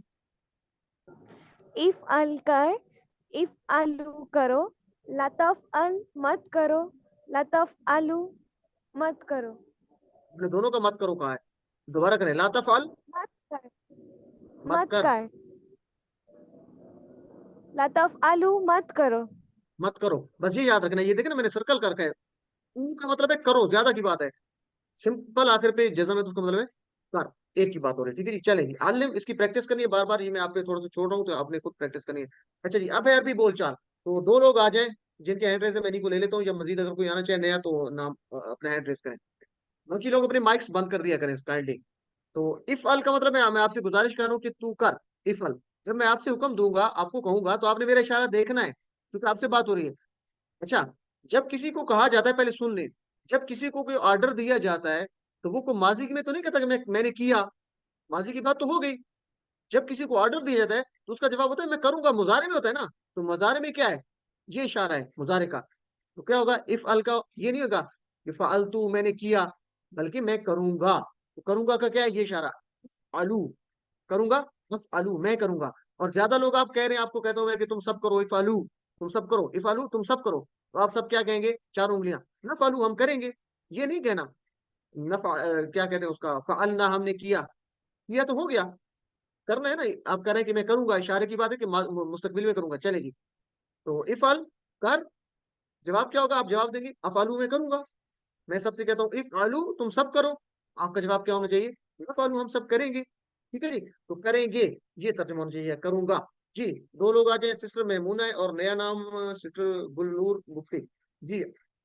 افعل کر، افعلو کرو، لا تفعل مت کرو، لا تفعلو مت کرو، آپ نے دونوں کا مت کرو کہا ہے، دوبارہ کریں، لا تفعل، مت کر، مت مت کر، کر، لا تفعلو مت کرو۔ مت کرو، بس یہ یاد رکھنا ہے، یہ دیکھیں نا میں نے سرکل کر کے، او کا مطلب ہے کرو، زیادہ کی بات ہے، سمپل آخر پہ جزم ہے تو اس کا مطلب ہے کر، ایک کی بات ہو رہی ہے، ٹھیک ہے جی۔ چلیں گی عالم، اس کی پریکٹس کرنی ہے بار بار، یہ میں آپ پہ تھوڑا سا چھوڑ رہا ہوں تو آپ نے خود پریکٹس کرنی ہے۔ اچھا جی، اب ہے عربی بول چال، تو 2 لوگ آ جائیں جن کے ہینڈ ریز ہے، میں انہیں کو لے لیتا ہوں، یا مزید اگر کوئی آنا چاہے نیا تو نام اپنا ہینڈ ریز کریں، باقی لوگ اپنے مائکس بند کر دیا کریں کائنڈلی۔ تو افعل کا مطلب ہے میں آپ سے گزارش کر رہا ہوں کہ تو کر، افعل، جب میں آپ سے حکم دوں گا، آپ کو کہوں گا تو آپ نے میرا اشارہ دیکھنا ہے کیونکہ آپ سے بات ہو رہی ہے۔ اچھا، جب کسی کو کہا جاتا ہے، پہلے سن لیں، جب کسی کو کوئی آرڈر دیا جاتا ہے تو وہ کو ماضی میں تو نہیں کہتا کہ میں نے کیا، ماضی کی بات تو ہو گئی، جب کسی کو آرڈر دیا جاتا ہے تو اس کا جواب ہوتا ہے میں کروں گا، مضارع میں ہوتا ہے نا، تو مضارع میں کیا ہے؟ یہ اشارہ ہے مضارع کا، تو کیا ہوگا؟ افعل کا یہ نہیں ہوگا کہ فعلتو میں نے کیا، بلکہ میں کروں گا، تو کروں گا کا کیا ہے؟ یہ اشارہ، علو، کروں گا، افعلو میں کروں گا، اور زیادہ لوگ آپ کہہ رہے ہیں، آپ کو کہتا ہوں میں کہ تم سب کرو افعلو، تم سب کرو افعلو، تم سب کرو، تو آپ سب کیا کہیں گے؟ 4 انگلیاں، نفعلو ہم کریں گے، یہ نہیں کہنا کیا کہتے ہیں اس کا، فعلنا ہم نے کیا تو ہو گیا، کرنا ہے نا، آپ کہہ رہے ہیں کہ میں کروں گا، اشارے کی بات ہے کہ مستقبل میں کروں گا، چلے گی، تو افعل، کر، جواب کیا ہوگا؟ آپ جواب دیں گے افعلو میں کروں گا، میں سب سے کہتا ہوں افعلو تم سب کرو، آپ کا جواب کیا ہونا چاہیے؟ افعلو ہم سب کریں گے، ٹھیک ہے جی، تو کریں گے یہ ترجمہ ہونا چاہیے، کروں گا۔ جی 2 لوگ آ جائیں، سسٹر میمونہ اور نیا نام سسٹر گلنور مفتی، جی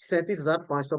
37,500